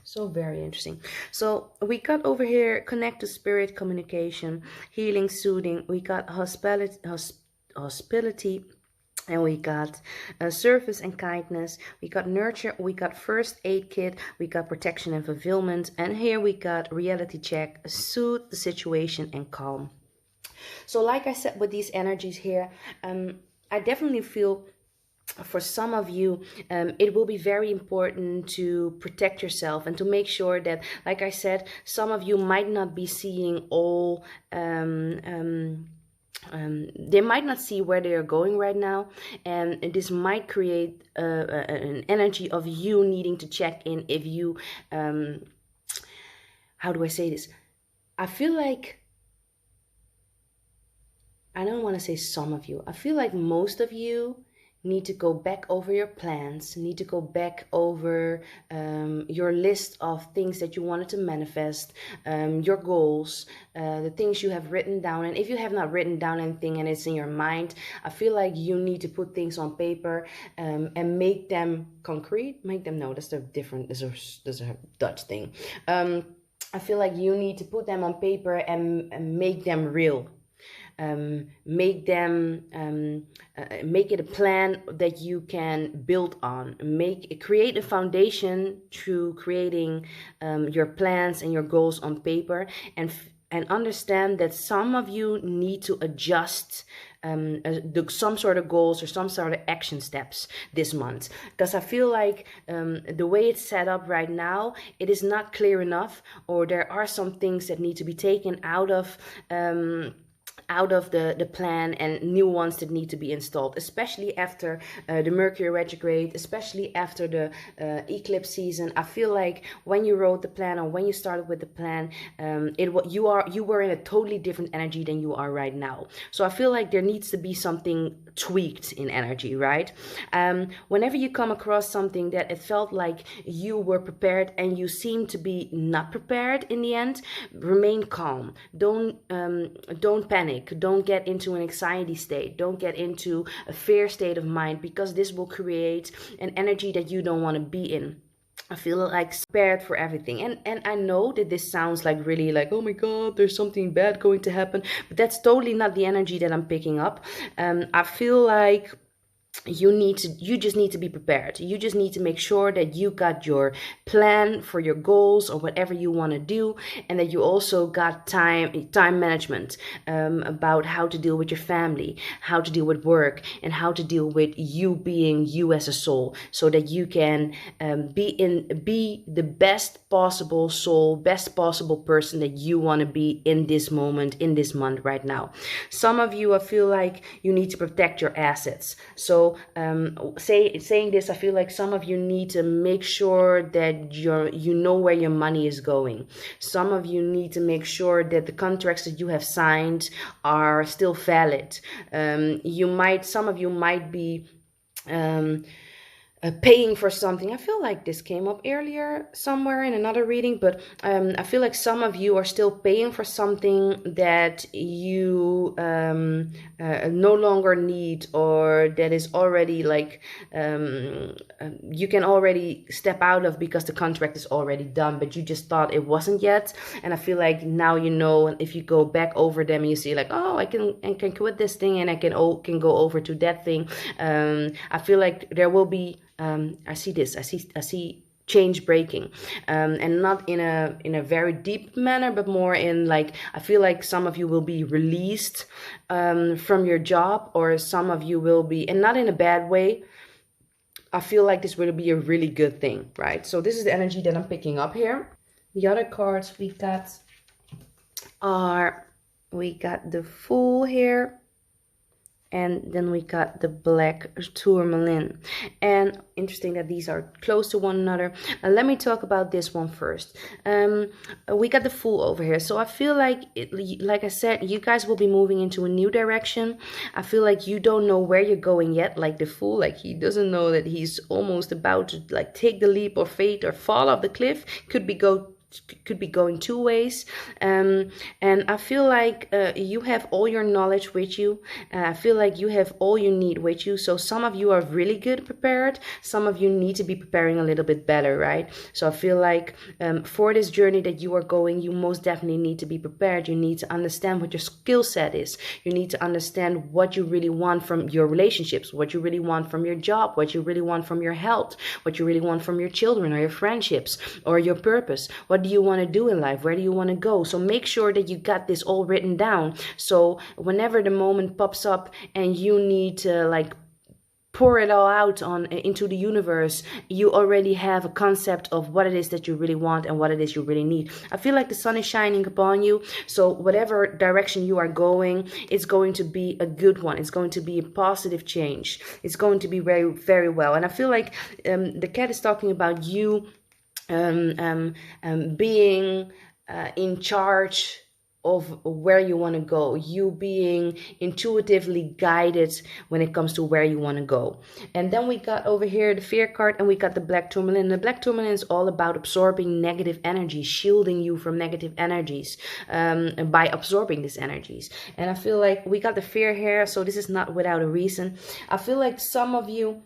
So very interesting. So we got over here connect to spirit, communication, healing, soothing. We got hospitality, and we got service and kindness. We got nurture. We got first aid kit. We got protection and fulfillment. And here we got reality check, soothe the situation, and calm. So like I said, with these energies here, I definitely feel for some of you, it will be very important to protect yourself and to make sure that, like I said, some of you might not be seeing all they might not see where they are going right now, and this might create an energy of you needing to check in if you how do I say this? I feel like, I don't want to say some of you, I feel like most of you need to go back over your plans, need to go back over your list of things that you wanted to manifest, your goals, the things you have written down. And if you have not written down anything and it's in your mind, I feel like you need to put things on paper and make them concrete, make them, no, that's a different, there's a Dutch thing. I feel like you need to put them on paper and make them real. Make it a plan that you can build on. Create a foundation through creating your plans and your goals on paper, and understand that some of you need to adjust some sort of goals or some sort of action steps this month, because I feel like the way it's set up right now, it is not clear enough, or there are some things that need to be taken out of the plan, and new ones that need to be installed, especially after the Mercury retrograde, especially after the eclipse season. I feel like when you wrote the plan, or when you started with the plan, you were in a totally different energy than you are right now. So I feel like there needs to be something tweaked in energy, right? Whenever you come across something that it felt like you were prepared and you seem to be not prepared in the end, remain calm. Don't panic. Don't get into an anxiety state. Don't get into a fear state of mind, because this will create an energy that you don't want to be in. I feel like prepared for everything. And I know that this sounds like really like, oh my God, there's something bad going to happen. But that's totally not the energy that I'm picking up. I feel like you just need to be prepared. You just need to make sure that you got your plan for your goals or whatever you want to do, and that you also got time management, about how to deal with your family, how to deal with work, and how to deal with you being you as a soul, so that you can be the best possible soul, best possible person that you want to be in this moment, in this month right now. Some of you, I feel like you need to protect your assets. So saying this, I feel like some of you need to make sure that you know where your money is going. Some of you need to make sure that the contracts that you have signed are still valid. Some of you might be paying for something. I feel like this came up earlier somewhere in another reading, but I feel like some of you are still paying for something that you no longer need, or that is already like you can already step out of because the contract is already done, but you just thought it wasn't yet. And I feel like now you know, and if you go back over them, you see like, oh, I can quit this thing, and I can go over to that thing. I feel like there will be I see change breaking, and not in a very deep manner, but more in like, I feel like some of you will be released from your job, or some of you will be, and not in a bad way. I feel like this will be a really good thing, right? So this is the energy that I'm picking up here. The other cards we got the Fool here. And then we got the Black Tourmaline. And interesting that these are close to one another. Let me talk about this one first. We got the Fool over here. So I feel like, like I said, you guys will be moving into a new direction. I feel like you don't know where you're going yet. Like the Fool, like he doesn't know that he's almost about to like take the leap of faith or fall off the cliff. Could be could be going two ways. And I feel like you have all your knowledge with you. I feel like you have all you need with you. So some of you are really good prepared. Some of you need to be preparing a little bit better, right? So I feel like for this journey that you are going, you most definitely need to be prepared. You need to understand what your skill set is. You need to understand what you really want from your relationships, what you really want from your job, what you really want from your health, what you really want from your children or your friendships or your purpose. What do you want to do in life? Where do you want to go? So make sure that you got this all written down. So whenever the moment pops up and you need to like pour it all out into the universe, you already have a concept of what it is that you really want and what it is you really need. I feel like the sun is shining upon you. So whatever direction you are going, it's going to be a good one. It's going to be a positive change. It's going to be very, very well. And I feel like the cat is talking about you being in charge of where you want to go, you being intuitively guided when it comes to where you want to go. And then we got over here the fear card, and we got the black tourmaline. The black tourmaline is all about absorbing negative energy, shielding you from negative energies by absorbing these energies. And I feel like we got the fear here, so this is not without a reason. I feel like some of you,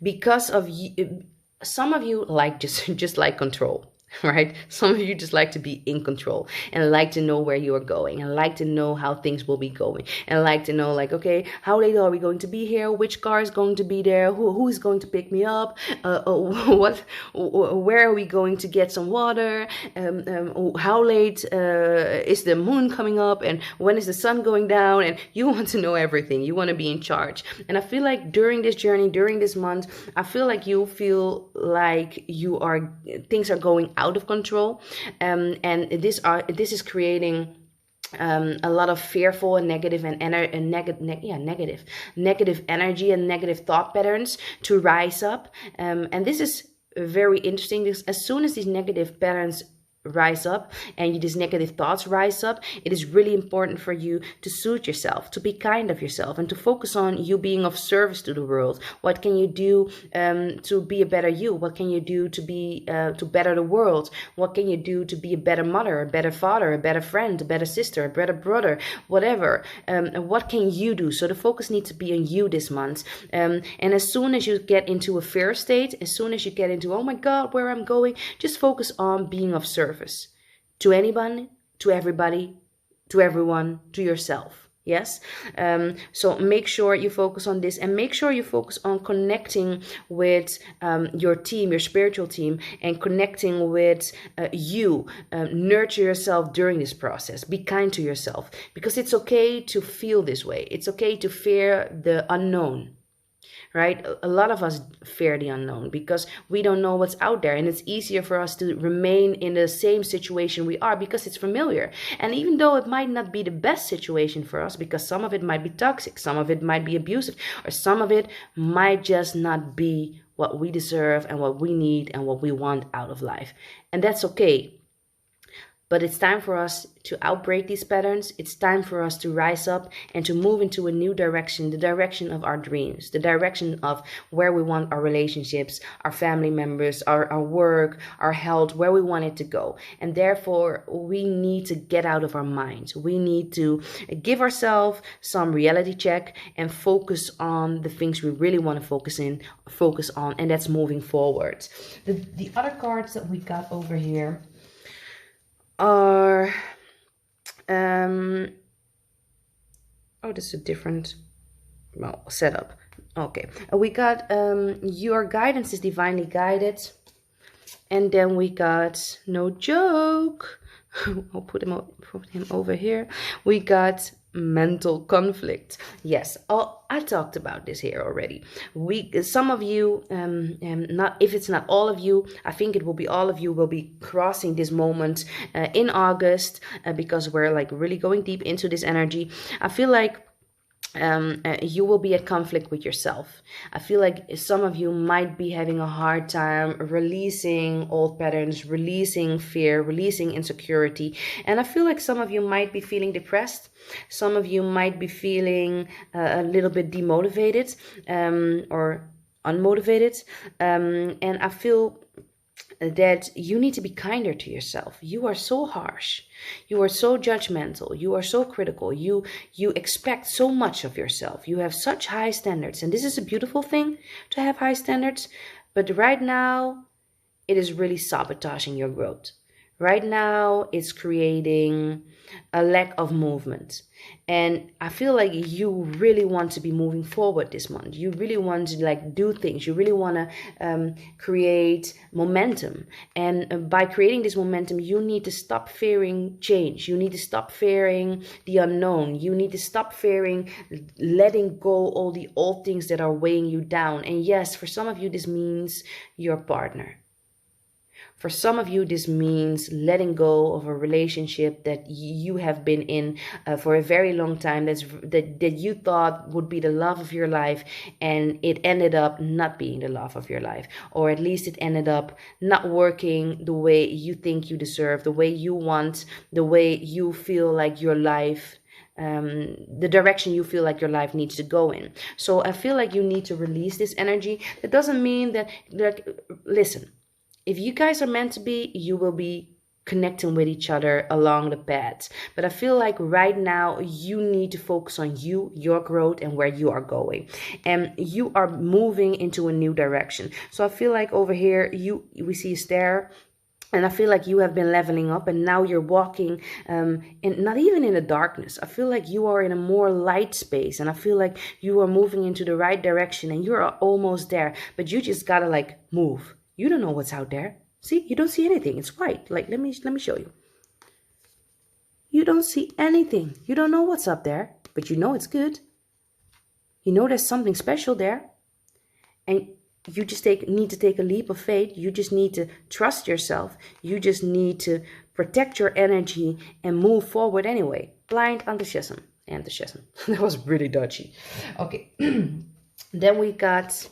because of you, some of you like just like control. Right? Some of you just like to be in control and like to know where you are going and like to know how things will be going and like to know like, okay, how late are we going to be here? Which car is going to be there? Who is going to pick me up? Where are we going to get some water? How late is the moon coming up? And when is the sun going down? And you want to know everything. You want to be in charge. And I feel like during this journey, during this month, I feel like you feel like things are going out of control, and this is creating a lot of fearful and negative negative energy and negative thought patterns to rise up, and this is very interesting because as soon as these negative patterns rise up and these negative thoughts rise up, it is really important for you to soothe yourself, to be kind of yourself, and to focus on you being of service to the world. What can you do to be a better you? What can you do to be to better the world? What can you do to be a better mother, a better father, a better friend, a better sister, a better brother, whatever? What can you do? So the focus needs to be on you this month. And as soon as you get into a fear state, as soon as you get into, oh my God, where I'm going, just focus on being of service to anyone, to everybody, to everyone, to yourself. Yes. So make sure you focus on this, and make sure you focus on connecting with your team, your spiritual team, and connecting with you. Nurture yourself during this process. Be kind to yourself, because it's okay to feel this way. It's okay to fear the unknown. Right? A lot of us fear the unknown because we don't know what's out there, and it's easier for us to remain in the same situation we are because it's familiar. And even though it might not be the best situation for us, because some of it might be toxic, some of it might be abusive, or some of it might just not be what we deserve and what we need and what we want out of life. And that's okay. But it's time for us to outbreak these patterns. It's time for us to rise up and to move into a new direction, the direction of our dreams, the direction of where we want our relationships, our family members, our work, our health, where we want it to go. And therefore, we need to get out of our minds. We need to give ourselves some reality check and focus on the things we really want to focus on, and that's moving forward. The other cards that we got over here are this is a different setup. Okay, we got your guidance is divinely guided, and then we got no joke. I'll put him over here. We got mental conflict. Yes, I talked about this here already. Some of you, not if it's not all of you, I think it will be all of you will be crossing this moment in August because we're like really going deep into this energy. I feel like you will be at conflict with yourself. I feel like some of you might be having a hard time releasing old patterns, releasing fear, releasing insecurity. And I feel like some of you might be feeling depressed. Some of you might be feeling a little bit demotivated or unmotivated. And I feel that you need to be kinder to yourself. You are so harsh. You are so judgmental. You are so critical. You expect so much of yourself. You have such high standards. And this is a beautiful thing to have high standards. But right now, it is really sabotaging your growth. Right now, it's creating a lack of movement. And I feel like you really want to be moving forward this month. You really want to like do things. You really want to create momentum. And by creating this momentum, you need to stop fearing change. You need to stop fearing the unknown. You need to stop fearing letting go all the old things that are weighing you down. And yes, for some of you, this means your partner. For some of you, this means letting go of a relationship that you have been in for a very long time, that you thought would be the love of your life, and it ended up not being the love of your life. Or at least it ended up not working the way you think you deserve, the way you want, the way you feel like your life, the direction you feel like your life needs to go in. So I feel like you need to release this energy. That doesn't mean that, listen, if you guys are meant to be, you will be connecting with each other along the path. But I feel like right now you need to focus on you, your growth, and where you are going. And you are moving into a new direction. So I feel like over here, we see a stair. And I feel like you have been leveling up, and now you're walking and not even in the darkness. I feel like you are in a more light space, and I feel like you are moving into the right direction, and you're almost there. But you just gotta like move. You don't know what's out there. See, you don't see anything. It's white. Like, let me show you. You don't see anything. You don't know what's up there, but you know it's good. You know there's something special there. And you just need to take a leap of faith. You just need to trust yourself. You just need to protect your energy and move forward anyway. Blind enthusiasm. That was really dodgy. Okay. Then we got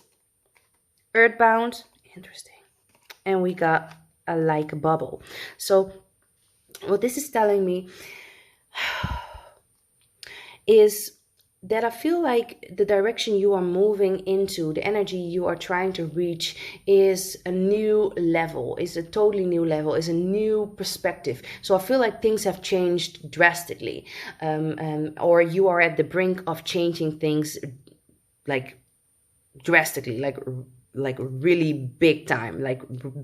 Earthbound. Interesting. And we got a like bubble. So what this is telling me is that I feel like the direction you are moving into, the energy you are trying to reach, is a new level, is a totally new level, is a new perspective. So I feel like things have changed drastically, or you are at the brink of changing things like drastically, like really big time, like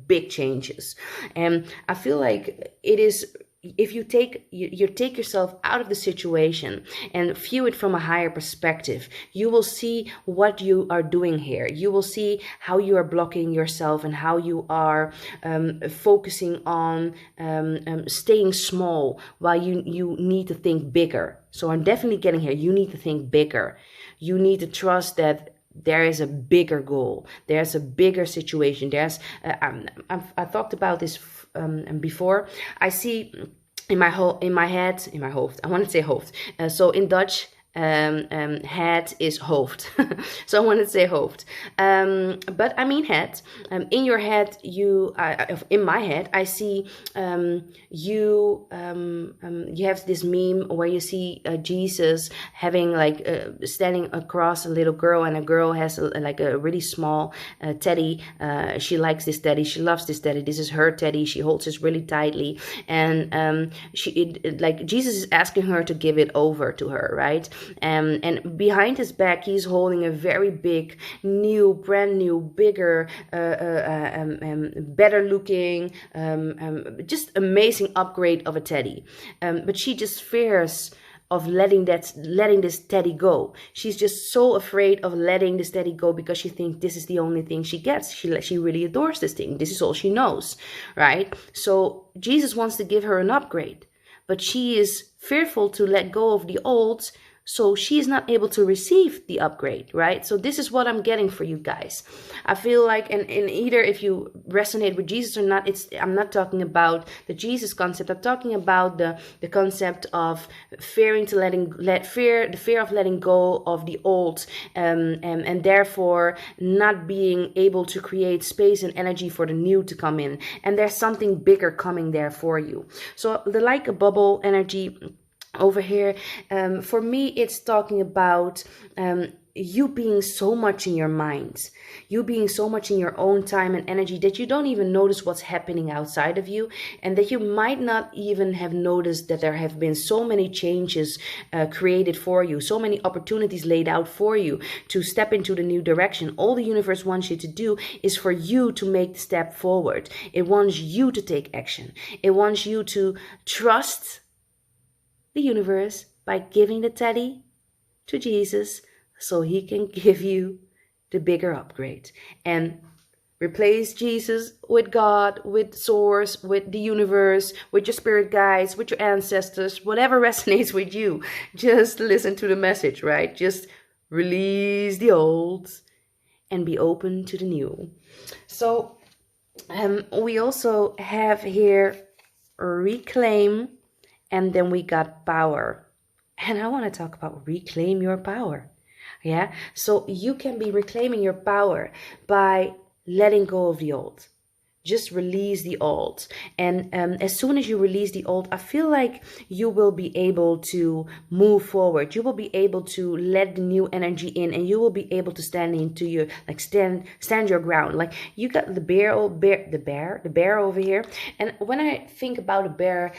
big changes. And I feel like it is, if you take yourself out of the situation and view it from a higher perspective, you will see what you are doing here. You will see how you are blocking yourself and how you are focusing on staying small while you need to think bigger. So I'm definitely getting here. You need to think bigger. You need to trust that there is a bigger goal. There's a bigger situation. There's I talked about this before. I see in my head. I want to say hoofd. So in Dutch, head is hoofd. So I want to say hoofd. But I mean head. In your head, in my head, I see you have this meme where you see Jesus having like standing across a little girl, and a girl has like a really small teddy. She likes this teddy. She loves this teddy. This is her teddy. She holds this really tightly, and like Jesus is asking her to give it over to her, right? And behind his back, he's holding a very big, brand new, bigger, better looking, just amazing upgrade of a teddy. But she just fears of letting this teddy go. She's just so afraid of letting this teddy go because she thinks this is the only thing she gets. She really adores this thing. This is all she knows, right? So Jesus wants to give her an upgrade, but she is fearful to let go of the old, so she is not able to receive the upgrade, right? So this is what I'm getting for you guys. I feel like, and either if you resonate with Jesus or not, I'm not talking about the Jesus concept. I'm talking about the concept of fearing to the fear of letting go of the old, and therefore not being able to create space and energy for the new to come in. And there's something bigger coming there for you. So the like a bubble energy over here. For me, it's talking about you being so much in your mind, you being so much in your own time and energy that you don't even notice what's happening outside of you, and that you might not even have noticed that there have been so many changes created for you, so many opportunities laid out for you to step into the new direction. All the universe wants you to do is for you to make the step forward. It wants you to take action. It wants you to trust the universe by giving the teddy to Jesus so he can give you the bigger upgrade, and replace Jesus with God, with source, with the universe, with your spirit guides, with your ancestors, whatever resonates with you. Just listen to the message, right? Just release the old and be open to the new. So we also have here reclaim, and then we got power. And I want to talk about reclaim your power. Yeah, so you can be reclaiming your power by letting go of the old. Just release the old. And as soon as you release the old, I feel like you will be able to move forward. You will be able to let the new energy in, and you will be able to stand into your, like, stand your ground. Like, you got the bear over here. And when I think about a bear,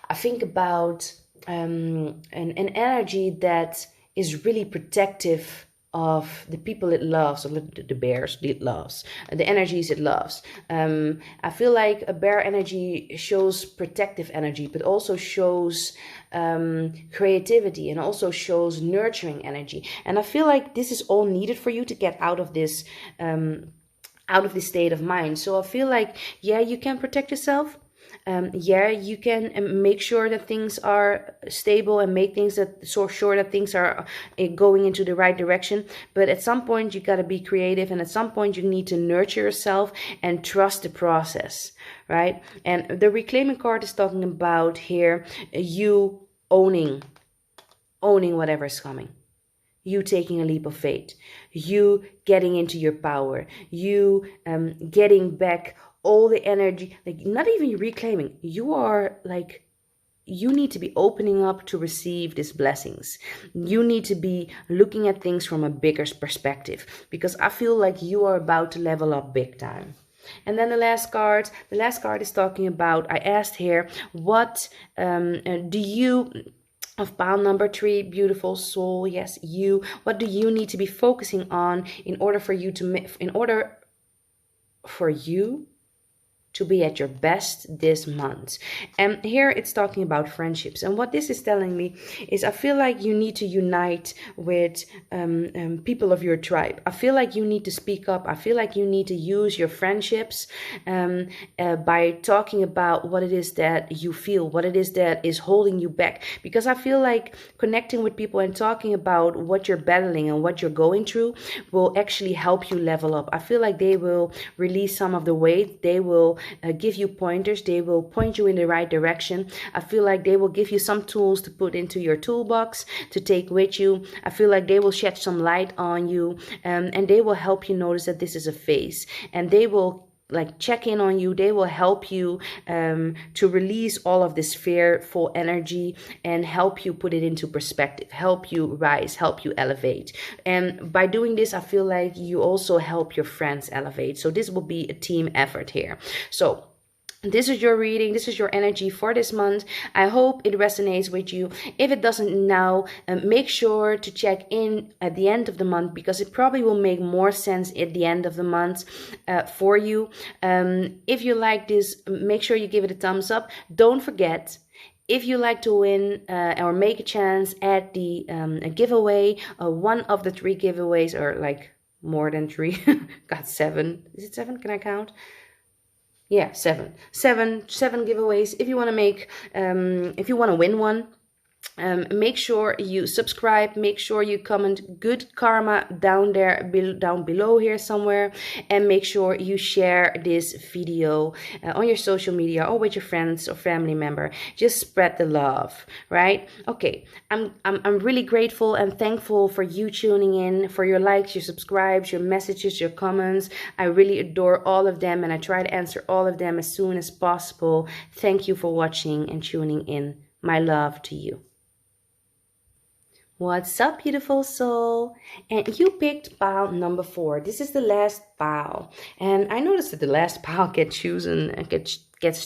I think about an energy that is really protective of the people it loves, or the bears it loves, the energies it loves. I feel like a bear energy shows protective energy, but also shows creativity, and also shows nurturing energy. And I feel like this is all needed for you to get out of this state of mind. So I feel like, yeah, you can protect yourself. Yeah, you can make sure that things are stable, and make things that so sure that things are going into the right direction. But at some point you got to be creative, and at some point you need to nurture yourself and trust the process, right? And the reclaiming card is talking about here you owning whatever's coming. You taking a leap of faith, you getting into your power, you getting back all the energy, like, not even reclaiming. You are like, you need to be opening up to receive these blessings. You need to be looking at things from a bigger perspective, because I feel like you are about to level up big time. And then the last card is talking about, I asked here, what do you, of pile number 3, beautiful soul, yes, you, what do you need to be focusing on in order for you to be at your best this month? And here it's talking about friendships. And what this is telling me is, I feel like you need to unite with people of your tribe. I feel like you need to speak up. I feel like you need to use your friendships by talking about what it is that you feel, what it is that is holding you back. Because I feel like connecting with people and talking about what you're battling and what you're going through will actually help you level up. I feel like they will release some of the weight. They will give you pointers. They will point you in the right direction. I feel like they will give you some tools to put into your toolbox to take with you. I feel like they will shed some light on you, and they will help you notice that this is a phase, and they will like check in on you. They will help you to release all of this fearful energy and help you put it into perspective, help you rise, help you elevate. And by doing this, I feel like you also help your friends elevate. So this will be a team effort here. So this is your reading. This is your energy for this month. I hope it resonates with you. If it doesn't now, make sure to check in at the end of the month, because it probably will make more sense at the end of the month for you. If you like this, make sure you give it a thumbs up. Don't forget, if you like to win or make a chance at the a giveaway, one of the 3 giveaways, or like more than 3, got 7. Is it 7? Can I count? Yeah, 7 giveaways. If you want to make, if you want to win one, make sure you subscribe, make sure you comment good karma down there, down below here somewhere, and make sure you share this video on your social media or with your friends or family member. Just spread the love, right? Okay, I'm really grateful and thankful for you tuning in, for your likes, your subscribes, your messages, your comments. I really adore all of them, and I try to answer all of them as soon as possible. Thank you for watching and tuning in. My love to you. What's up, beautiful soul? And you picked pile number 4. This is the last pile. And I noticed that the last pile gets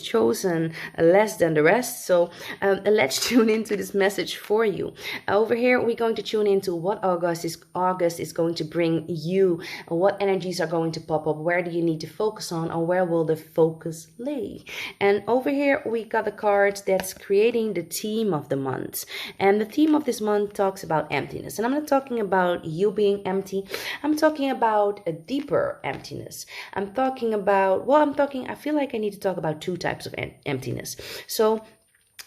chosen less than the rest. So let's tune into this message for you. Over here, we're going to tune into what August is going to bring you. What energies are going to pop up? Where do you need to focus on, or where will the focus lay? And over here, we got the card that's creating the theme of the month. And the theme of this month talks about emptiness. And I'm not talking about you being empty. I'm talking about a deeper emptiness. I feel like I need to talk about 2 types of emptiness. So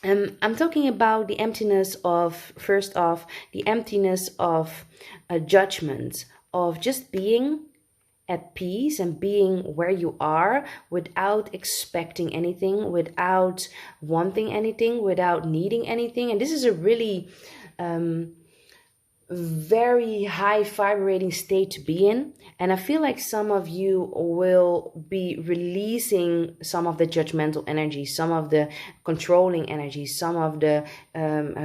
I'm talking about the emptiness of, first off, the emptiness of a judgment, of just being at peace and being where you are without expecting anything, without wanting anything, without needing anything. And this is a really very high vibrating state to be in. And I feel like some of you will be releasing some of the judgmental energy, some of the controlling energy, some of the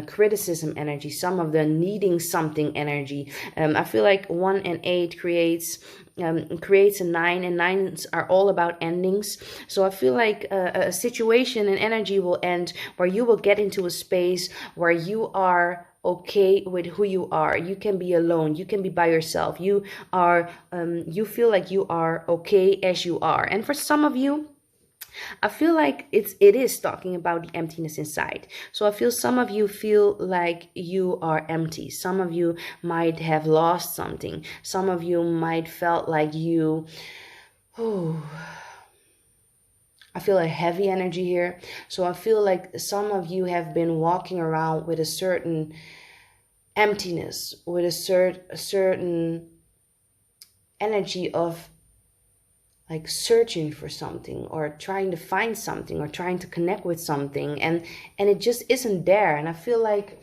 criticism energy, some of the needing something energy. I feel like 1 and 8 creates a 9, and 9s are all about endings. So I feel like a situation and energy will end where you will get into a space where you are okay with who you are. You can be alone, you can be by yourself, you feel like you are okay as you are. And for some of you, I feel like it is talking about the emptiness inside. So I feel some of you feel like you are empty. Some of you might have lost something. Some of you might felt like you I feel a heavy energy here. So I feel like some of you have been walking around with a certain emptiness, with a certain energy of like searching for something, or trying to find something, or trying to connect with something, and it just isn't there. And I feel like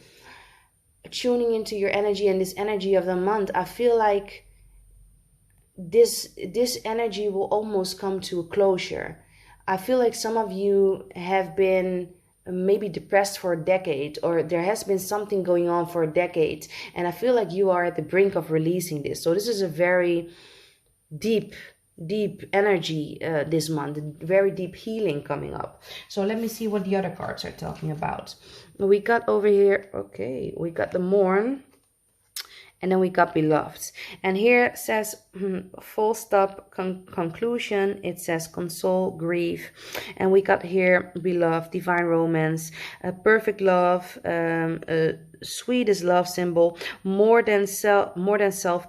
tuning into your energy and this energy of the month, I feel like this energy will almost come to a closure. I feel like some of you have been maybe depressed for a decade, or there has been something going on for a decade, and I feel like you are at the brink of releasing this. So this is a very deep energy this month, very deep healing coming up. So let me see what the other cards are talking about. We got over here, okay, we got the Mourn, and then we got Beloved. And here it says full stop, conclusion. It says console, grief. And we got here Beloved, divine romance, perfect love, sweetest love symbol, more than self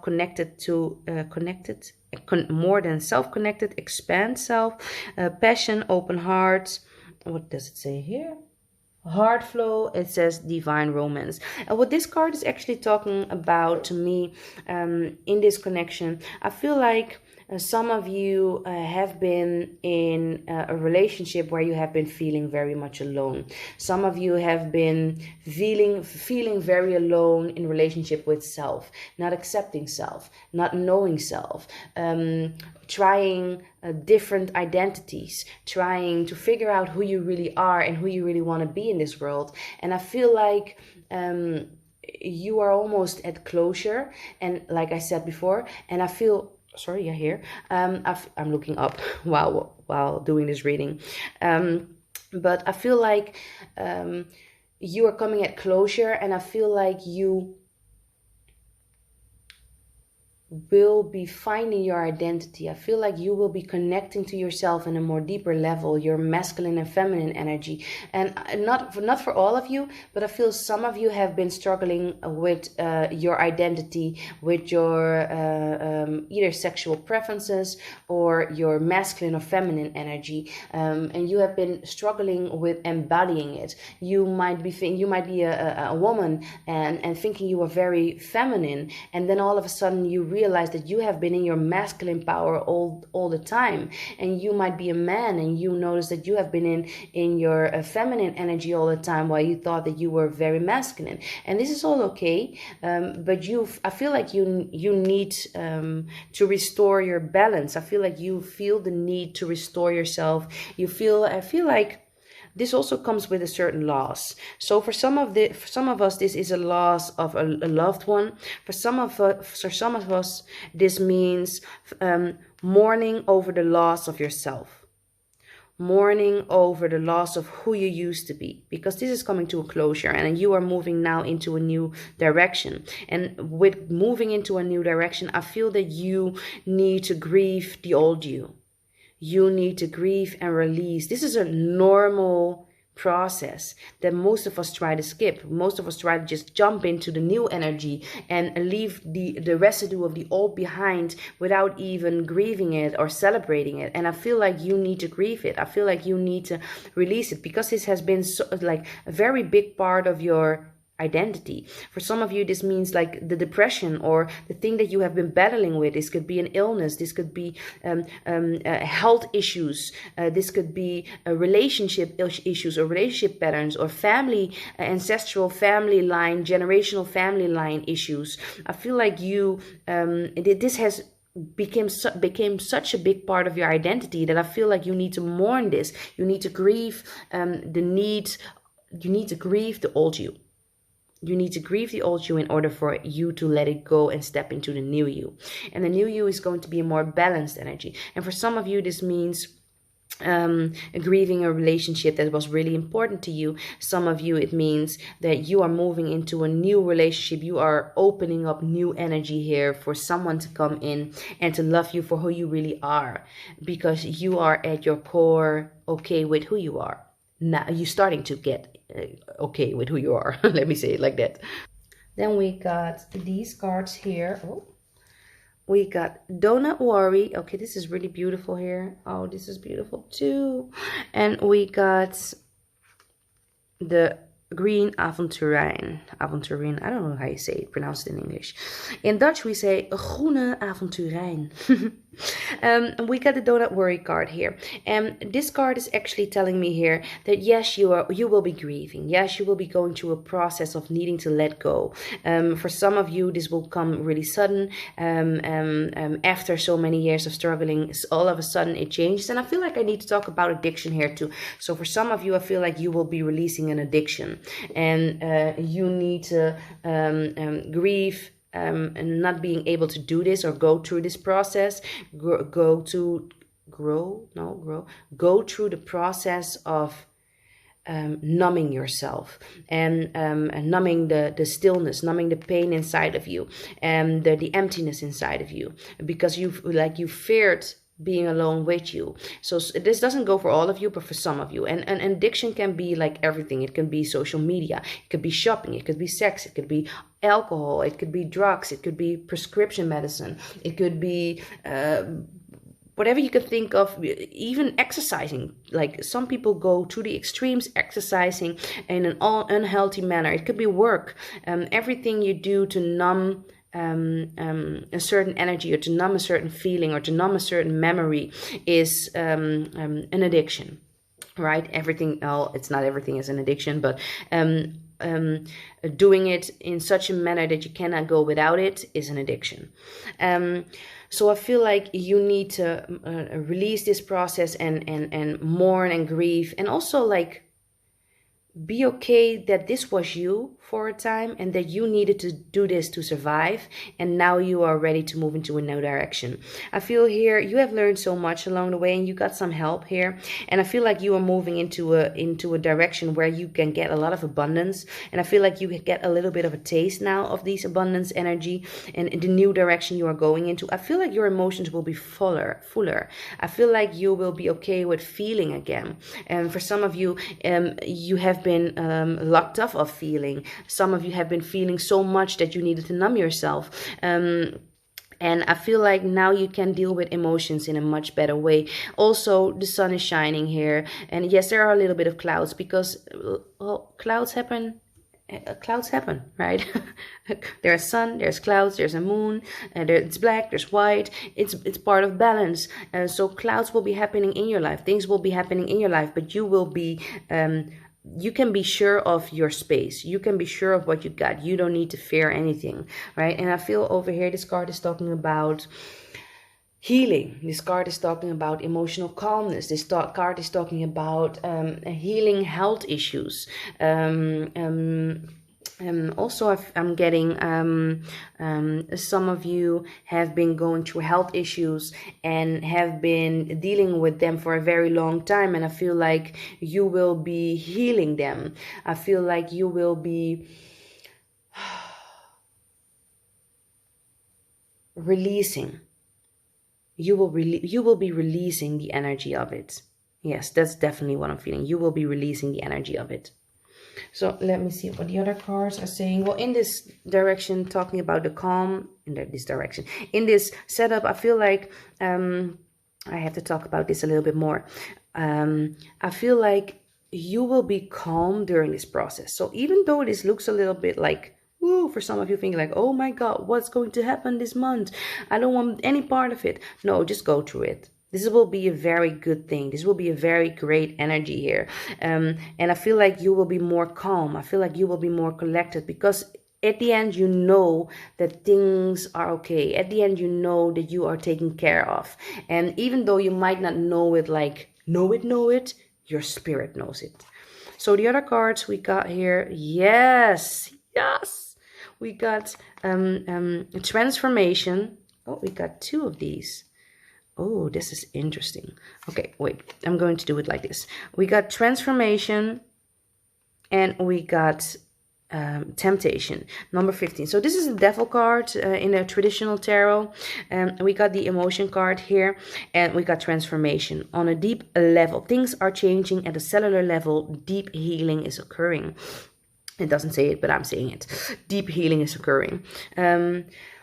connected to more than self connected, expand self, passion, open heart. What does it say here? Heart flow. It says divine romance. And what this card is actually talking about to me in this connection, I feel like some of you have been in a relationship where you have been feeling very much alone. Some of you have been feeling very alone in relationship with self, not accepting self, not knowing self, trying different identities, trying to figure out who you really are and who you really want to be in this world. And I feel like you are almost at closure, and like I said before, and I feel sorry, here I'm looking up while doing this reading, but I feel like you are coming at closure, and I feel like you will be finding your identity. I feel like you will be connecting to yourself in a more deeper level, your masculine and feminine energy. And not for all of you, but I feel some of you have been struggling with your identity, with your either sexual preferences or your masculine or feminine energy, and you have been struggling with embodying it. You might be a woman and thinking you are very feminine, and then all of a sudden you realize that you have been in your masculine power all the time. And you might be a man and you notice that you have been in your feminine energy all the time, while you thought that you were very masculine. And this is all okay, but I feel like you need to restore your balance. I feel like you feel the need to restore yourself. I feel like this also comes with a certain loss. So for some of us, this is a loss of a loved one. For some of us, this means mourning over the loss of yourself, mourning over the loss of who you used to be, because this is coming to a closure and you are moving now into a new direction. And with moving into a new direction, I feel that you need to grieve the old you. You need to grieve and release. This is a normal process that most of us try to skip. Most of us try to just jump into the new energy and leave the residue of the old behind without even grieving it or celebrating it. And I feel like you need to grieve it. I feel like you need to release it, because this has been like a very big part of your identity. For some of you, this means like the depression or the thing that you have been battling with. This could be an illness. This could be health issues. This could be relationship issues or relationship patterns or family, ancestral family line, generational family line issues. I feel like you, this has became such a big part of your identity that I feel like you need to mourn this. You need to grieve you need to grieve the old you. You need to grieve the old you in order for you to let it go and step into the new you. And the new you is going to be a more balanced energy. And for some of you, this means grieving a relationship that was really important to you. Some of you, it means that you are moving into a new relationship. You are opening up new energy here for someone to come in and to love you for who you really are, because you are at your core okay with who you are. Now you're starting to get okay with who you are. Let me say it like that. Then we got these cards here. Oh, we got Do Not Worry. Okay, this is really beautiful here. Oh, this is beautiful too. And we got the green avonturein. Avonturein, I don't know how you say it, pronounced in English. In Dutch we say groene avonturein. We got the Do Not Worry card here, and this card is actually telling me here that yes, you will be grieving. Yes, you will be going through a process of needing to let go. For some of you, this will come really sudden. After so many years of struggling, all of a sudden it changes. And I feel like I need to talk about addiction here too. So for some of you, I feel like you will be releasing an addiction, and you need to grieve and not being able to do this or go through this process. Go through the process of numbing yourself and numbing the stillness, numbing the pain inside of you and the emptiness inside of you, because you feared being alone with you. So this doesn't go for all of you, but for some of you. And addiction can be like everything. It can be social media, it could be shopping, it could be sex, it could be alcohol, it could be drugs, it could be prescription medicine, it could be whatever you can think of, even exercising. Like some people go to the extremes, exercising in an unhealthy manner. It could be work, everything you do to numb a certain energy or to numb a certain feeling or to numb a certain memory is an addiction, right? Everything, well, it's not everything is an addiction, but doing it in such a manner that you cannot go without it is an addiction. So I feel like you need to release this process and mourn and grieve, and also like be okay that this was you for a time and that you needed to do this to survive, and now you are ready to move into a new direction. I feel here you have learned so much along the way and you got some help here, and I feel like you are moving into a direction where you can get a lot of abundance, and I feel like you get a little bit of a taste now of these abundance energy and the new direction you are going into. I feel like your emotions will be fuller. I feel like you will be okay with feeling again, and for some of you, you have been locked up of feeling. Some of you have been feeling so much that you needed to numb yourself. And I feel like now you can deal with emotions in a much better way. Also, the sun is shining here. And yes, there are a little bit of clouds because, well, clouds happen, right? There's sun, there's clouds, there's a moon, it's black, there's white. It's part of balance. So clouds will be happening in your life. Things will be happening in your life, but you will be... you can be sure of your space. You can be sure of what you got. You don't need to fear anything, right? And I feel over here, this card is talking about healing. This card is talking about emotional calmness. This card is talking about healing health issues. Also, I'm getting some of you have been going through health issues and have been dealing with them for a very long time, and I feel like you will be healing them. I feel like you will be releasing. You will be releasing the energy of it. Yes, that's definitely what I'm feeling. You will be releasing the energy of it. So let me see what the other cards are saying. Well, in this direction, talking about the calm, in this direction, in this setup, I feel like I have to talk about this a little bit more. I feel like you will be calm during this process. So even though this looks a little bit like, ooh, for some of you thinking like, oh my God, what's going to happen this month? I don't want any part of it. No, just go through it. This will be a very good thing. This will be a very great energy here. And I feel like you will be more calm. I feel like you will be more collected, because at the end, you know that things are okay. At the end, you know that you are taken care of. And even though you might not know it, like, know it, your spirit knows it. So the other cards we got here, yes. We got transformation. Oh, we got two of these. Oh, this is interesting. Okay, wait, I'm going to do it like this. We got transformation and we got temptation, number 15. So this is the devil card in a traditional tarot. We got the emotion card here, and we got transformation. On a deep level, things are changing at a cellular level. Deep healing is occurring. It doesn't say it, but I'm saying it. Deep healing is occurring.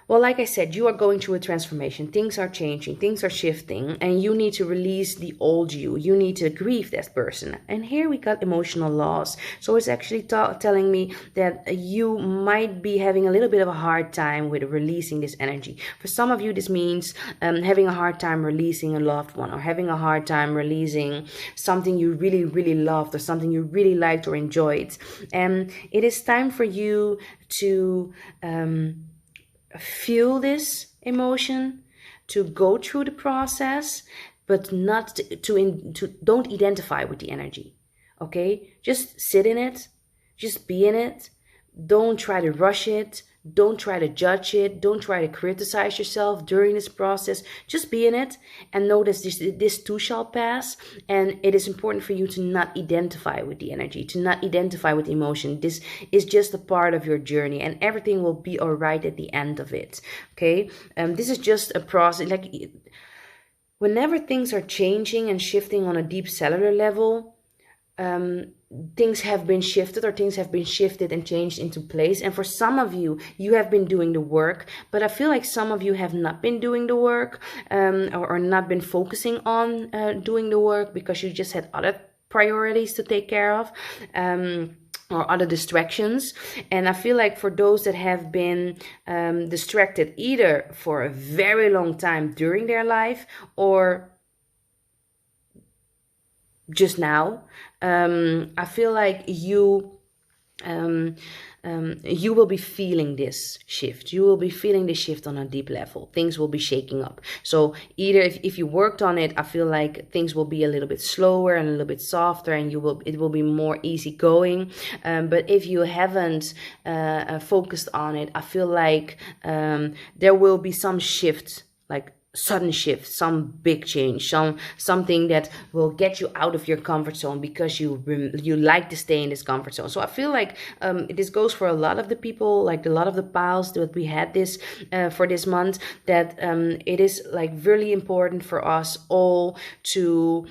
Well, like I said, you are going through a transformation. Things are changing, things are shifting, and you need to release the old you. You need to grieve that person. And here we got emotional loss. So it's actually telling me that you might be having a little bit of a hard time with releasing this energy. For some of you, this means having a hard time releasing a loved one, or having a hard time releasing something you really, really loved, or something you really liked or enjoyed. And it is time for you to feel this emotion, to go through the process, but not to don't identify with the energy. Okay, just sit in it, just be in it. Don't try to rush it. Don't try to judge it. Don't try to criticize yourself during this process. Just be in it and know that this too shall pass. And it is important for you to not identify with the energy, to not identify with emotion. This is just a part of your journey, and everything will be all right at the end of it. Okay, this is just a process. Like, whenever things are changing and shifting on a deep cellular level, things have been shifted, or things have been shifted and changed into place. And for some of you, you have been doing the work, but I feel like some of you have not been doing the work, or not been focusing on doing the work, because you just had other priorities to take care of, or other distractions. And I feel like for those that have been distracted either for a very long time during their life, or just now, I feel like you will be feeling this shift. You will be feeling the shift on a deep level. Things will be shaking up. So either if you worked on it, I feel like things will be a little bit slower and a little bit softer, and it will be more easygoing. But if you haven't focused on it, I feel like there will be some shift, like sudden shift, some big change, something that will get you out of your comfort zone, because you like to stay in this comfort zone. So I feel like this goes for a lot of the people, like a lot of the piles that we had this for this month, that it is like really important for us all to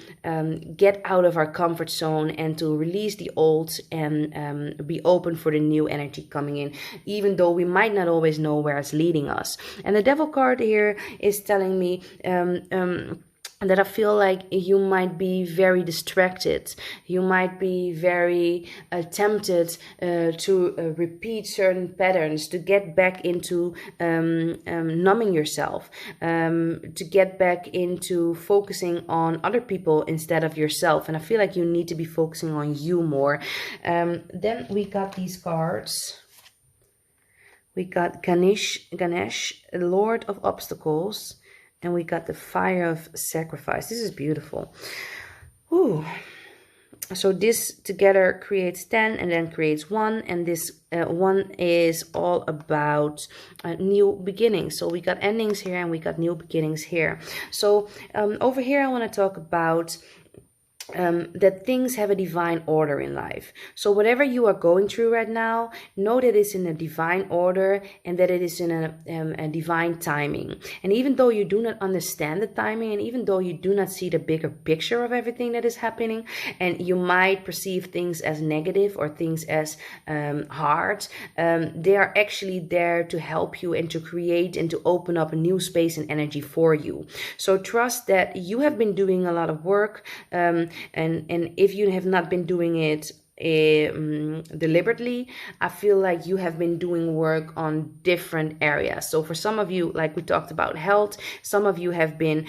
get out of our comfort zone and to release the old, and be open for the new energy coming in, even though we might not always know where it's leading us. And the devil card here is telling me that I feel like you might be very distracted. You might be very tempted to repeat certain patterns, to get back into numbing yourself, to get back into focusing on other people instead of yourself. And I feel like you need to be focusing on you more. Then we got these cards. We got Ganesh, Lord of Obstacles. And we got the fire of sacrifice. This is beautiful. Ooh. So this together creates 10 and then creates 1. And this 1 is all about new beginnings. So we got endings here and we got new beginnings here. So over here I want to talk about that things have a divine order in life. So whatever you are going through right now, know that it's in a divine order and that it is in a divine timing. And even though you do not understand the timing, and even though you do not see the bigger picture of everything that is happening, and you might perceive things as negative or things as hard, they are actually there to help you and to create and to open up a new space and energy for you. So trust that you have been doing a lot of work, and if you have not been doing it deliberately, I feel like you have been doing work on different areas. So for some of you, like we talked about health, some of you have been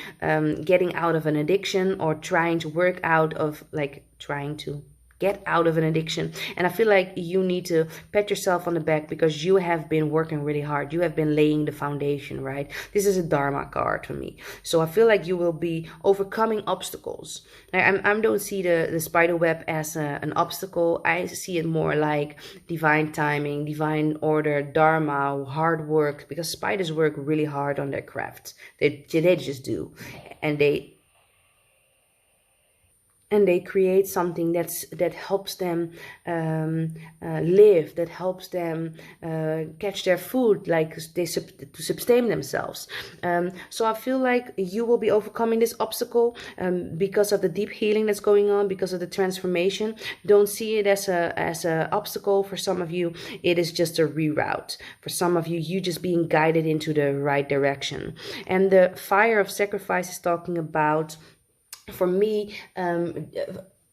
getting out of an addiction or trying to work out of, like, trying to get out of an addiction. And I feel like you need to pat yourself on the back because you have been working really hard. You have been laying the foundation, right? This is a Dharma card for me. So I feel like you will be overcoming obstacles. I don't see the spider web as an obstacle. I see it more like divine timing, divine order, Dharma, hard work, because spiders work really hard on their craft. They just do. And they create something that helps them live, that helps them catch their food, like to sustain themselves. So I feel like you will be overcoming this obstacle because of the deep healing that's going on, because of the transformation. Don't see it as a obstacle. For some of you, it is just a reroute. For some of you, you just being guided into the right direction. And the fire of sacrifice is talking about, for me,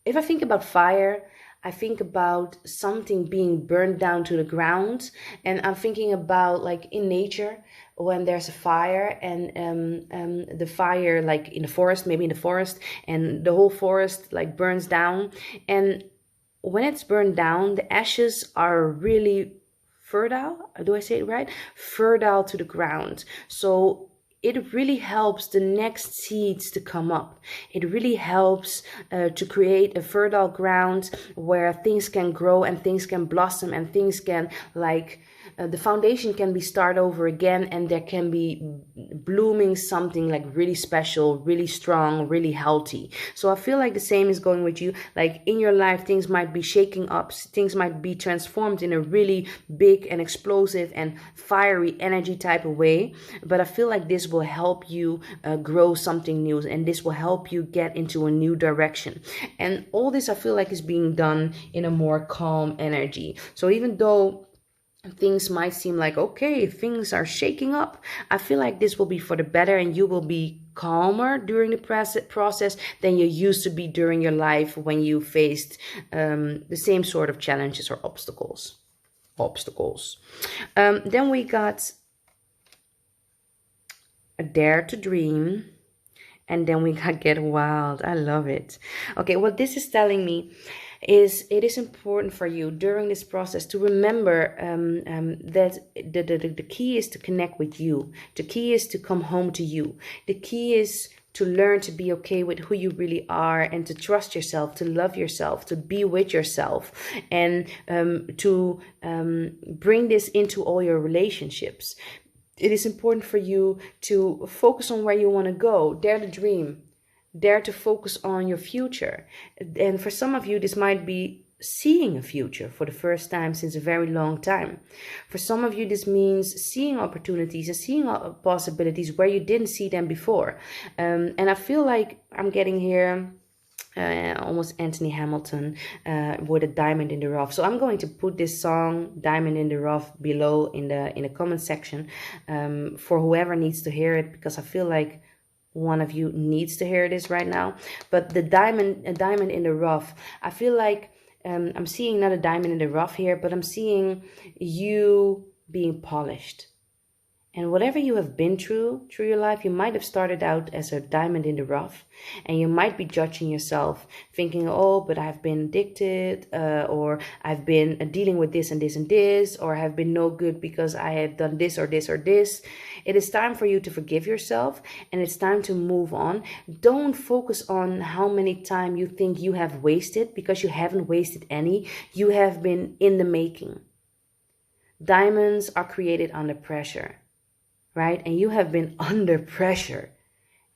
if I think about fire, I think about something being burned down to the ground. And I'm thinking about, like, in nature, when there's a fire and the fire, like in the forest, maybe in the forest, and the whole forest like burns down. And when it's burned down, the ashes are really fertile. Do I say it right? Fertile to the ground. So it really helps the next seeds to come up. It really helps to create a fertile ground where things can grow and things can blossom and things can, like, the foundation can be start over again, and there can be blooming something like really special, really strong, really healthy. So I feel like the same is going with you. Like in your life, things might be shaking up, things might be transformed in a really big and explosive and fiery energy type of way. But I feel like this will help you grow something new, and this will help you get into a new direction. And all this, I feel like, is being done in a more calm energy. So even though things might seem like, okay, things are shaking up, I feel like this will be for the better, and you will be calmer during the process than you used to be during your life when you faced the same sort of challenges or obstacles. Then we got a dare to dream, and then we got get wild. I love it. Okay, what this is telling me is it is important for you during this process to remember that the key is to connect with you. The key is to come home to you. The key is to learn to be okay with who you really are, and to trust yourself, to love yourself, to be with yourself, and to bring this into all your relationships. It is important for you to focus on where you want to go. Dare to dream. Dare to focus on your future. And for some of you, this might be seeing a future for the first time since a very long time. For some of you, this means seeing opportunities and seeing possibilities where you didn't see them before. And I feel like I'm getting here almost Anthony Hamilton with a diamond in the rough. So I'm going to put this song Diamond in the Rough below in the comment section for whoever needs to hear it, because I feel like one of you needs to hear this right now. But the diamond in the rough, I feel like I'm seeing not a diamond in the rough here, but I'm seeing you being polished. And whatever you have been through your life, you might have started out as a diamond in the rough, and you might be judging yourself, thinking, oh, but I've been addicted, or I've been dealing with this and this and this, or I've been no good because I have done this or this or this. It is time for you to forgive yourself, and it's time to move on. Don't focus on how many time you think you have wasted, because you haven't wasted any. You have been in the making. Diamonds are created under pressure. Right? And you have been under pressure.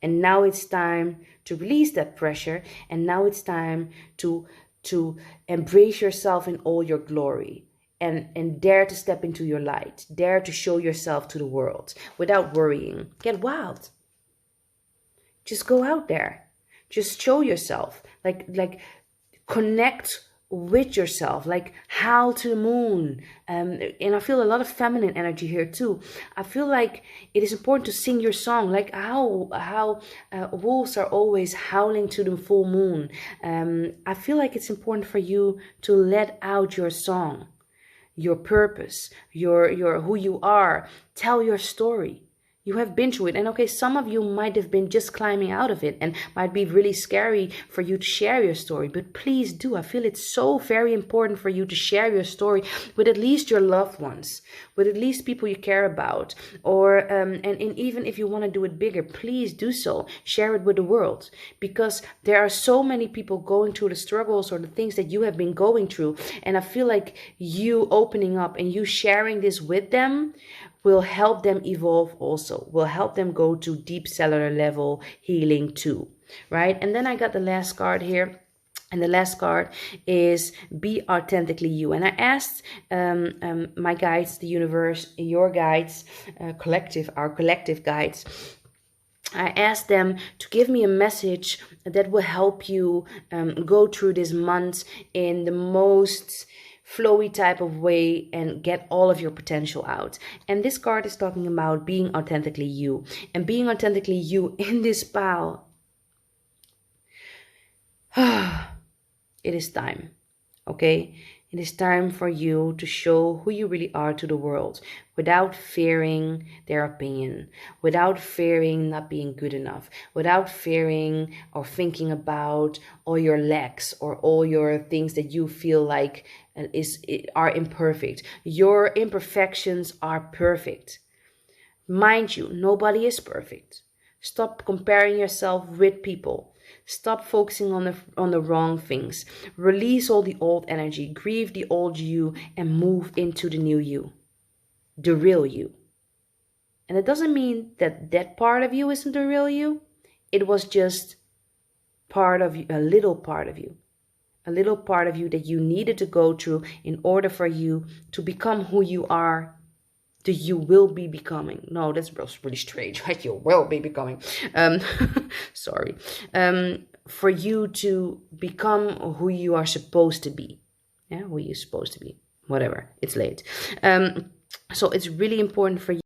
And now it's time to release that pressure. And now it's time to embrace yourself in all your glory. And dare to step into your light. Dare to show yourself to the world without worrying. Get wild. Just go out there. Just show yourself. Like connect with yourself, like howl to the moon. And I feel a lot of feminine energy here too. I feel like it is important to sing your song, like how wolves are always howling to the full moon. I feel like it's important for you to let out your song, your purpose, your who you are. Tell your story. You have been through it. And okay, some of you might have been just climbing out of it and might be really scary for you to share your story. But please do. I feel it's so very important for you to share your story with at least your loved ones, with at least people you care about. Or and even if you want to do it bigger, please do so. Share it with the world. Because there are so many people going through the struggles or the things that you have been going through. And I feel like you opening up and you sharing this with them will help them evolve also, will help them go to deep cellular level healing too, right? And then I got the last card here. And the last card is be authentically you. And I asked my guides, the universe, your guides, our collective guides, I asked them to give me a message that will help you go through this month in the most flowy type of way and get all of your potential out. And this card is talking about being authentically you. And being authentically you in this pile. It is time. Okay? It is time for you to show who you really are to the world without fearing their opinion, without fearing not being good enough, without fearing or thinking about all your lacks or all your things that you feel like are imperfect. Your imperfections are perfect. Mind you, nobody is perfect. Stop comparing yourself with people. Stop focusing on the wrong things. Release all the old energy. Grieve the old you and move into the new you. The real you. And it doesn't mean that that part of you isn't the real you. It was just part of you, a little part of you. A little part of you that you needed to go through in order for you to become who you are. That you will be becoming. No, that's really strange. Right? You will be becoming. Sorry. For you to become who you are supposed to be. Yeah, who you're supposed to be. Whatever. It's late. So it's really important for you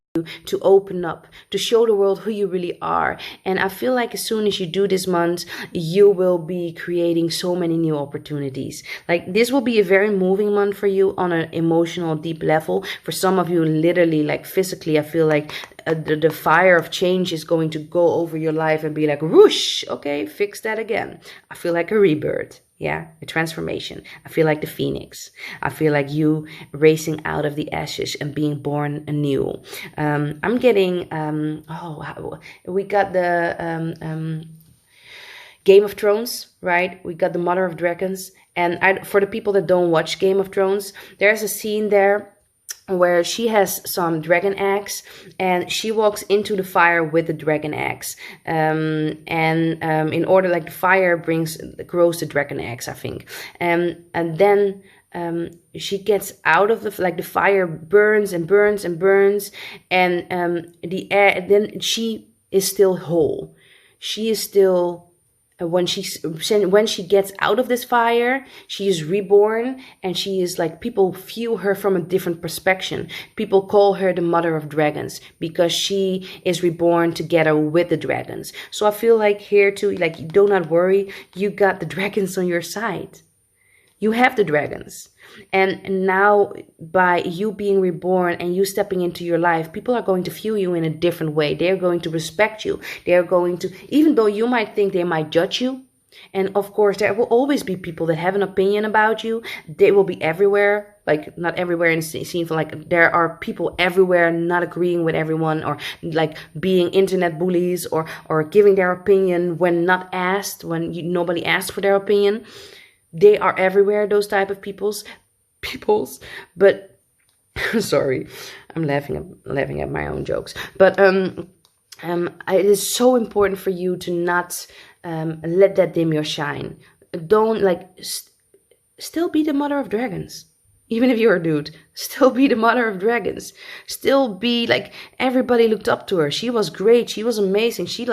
to open up, to show the world who you really are. And I feel like as soon as you do this month, you will be creating so many new opportunities. Like this will be a very moving month for you on an emotional deep level. For some of you, literally, like physically, I feel like the fire of change is going to go over your life and be like, whoosh, okay, fix that again. I feel like a rebirth. Yeah, a transformation. I feel like the phoenix. I feel like you racing out of the ashes and being born anew. I'm getting, we got the Game of Thrones, right? We got the Mother of Dragons. And for the people that don't watch Game of Thrones, there's a scene there where she has some dragon eggs and she walks into the fire with the dragon eggs. In order, like the fire grows the dragon eggs, I think. And then she gets out of the fire burns and burns and burns. And then she is still whole. She is still... When she gets out of this fire, she is reborn, and she is like, people view her from a different perspective. People call her the Mother of Dragons because she is reborn together with the dragons. So I feel like here too, like, do not worry, you got the dragons on your side. You have the dragons. And now, by you being reborn and you stepping into your life, people are going to view you in a different way. They're going to respect you. They're going to, even though you might think they might judge you, and of course, there will always be people that have an opinion about you. They will be everywhere, like not everywhere in the scene. For like, there are people everywhere not agreeing with everyone, or like being internet bullies, or giving their opinion when not asked, when nobody asked for their opinion. They are everywhere, those type of peoples. But sorry, I'm laughing at my own jokes. But it is so important for you to not let that dim your shine. Don't still be the mother of dragons. Even if you're a dude, still be the mother of dragons. Still be like, everybody looked up to her. She was great. She was amazing. She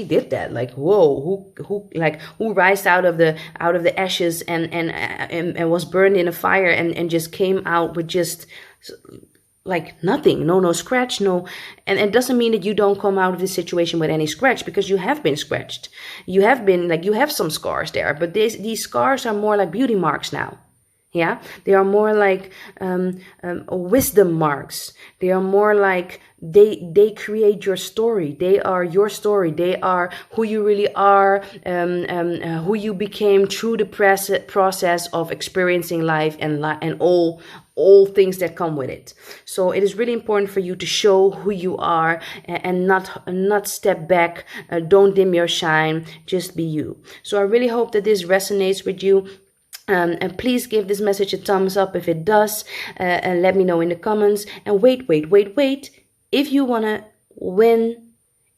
did that. Like, whoa, who rised out of the ashes and was burned in a fire and just came out with just like nothing, no scratch, no. And it doesn't mean that you don't come out of this situation with any scratch, because you have been scratched. You have some scars there, but these scars are more like beauty marks now. Yeah, they are more like wisdom marks. They are more like they create your story. They are your story. They are who you really are, who you became through the process of experiencing life and all things that come with it. So it is really important for you to show who you are and not step back. Don't dim your shine. Just be you. So I really hope that this resonates with you. And please give this message a thumbs up if it does, and let me know in the comments. And wait. If you want to win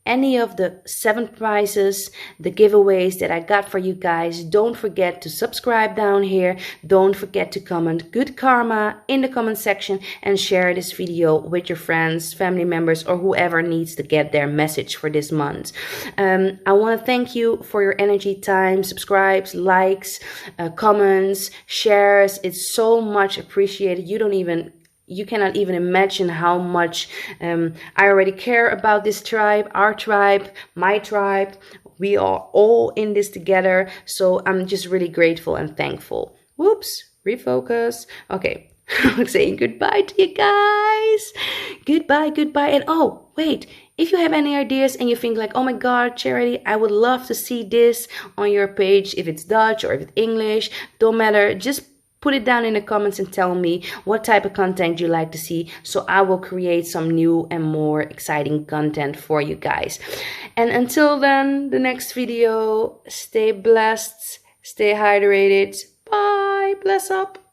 any of the 7 prizes, the giveaways that I got for you guys, don't forget to subscribe down here. Don't forget to comment good karma in the comment section and share this video with your friends, family members, or whoever needs to get their message for this month. I want to thank you for your energy, time, subscribes, likes, comments, shares. It's so much appreciated. You cannot even imagine how much I already care about this tribe, our tribe, my tribe. We are all in this together. So I'm just really grateful and thankful. Whoops, refocus. Okay, I'm saying goodbye to you guys. Goodbye. And oh, wait, if you have any ideas and you think like, oh my God, Charity, I would love to see this on your page. If it's Dutch or if it's English, don't matter. Just put it down in the comments and tell me what type of content you like to see, so I will create some new and more exciting content for you guys. And until then, the next video, stay blessed, stay hydrated. Bye. Bless up.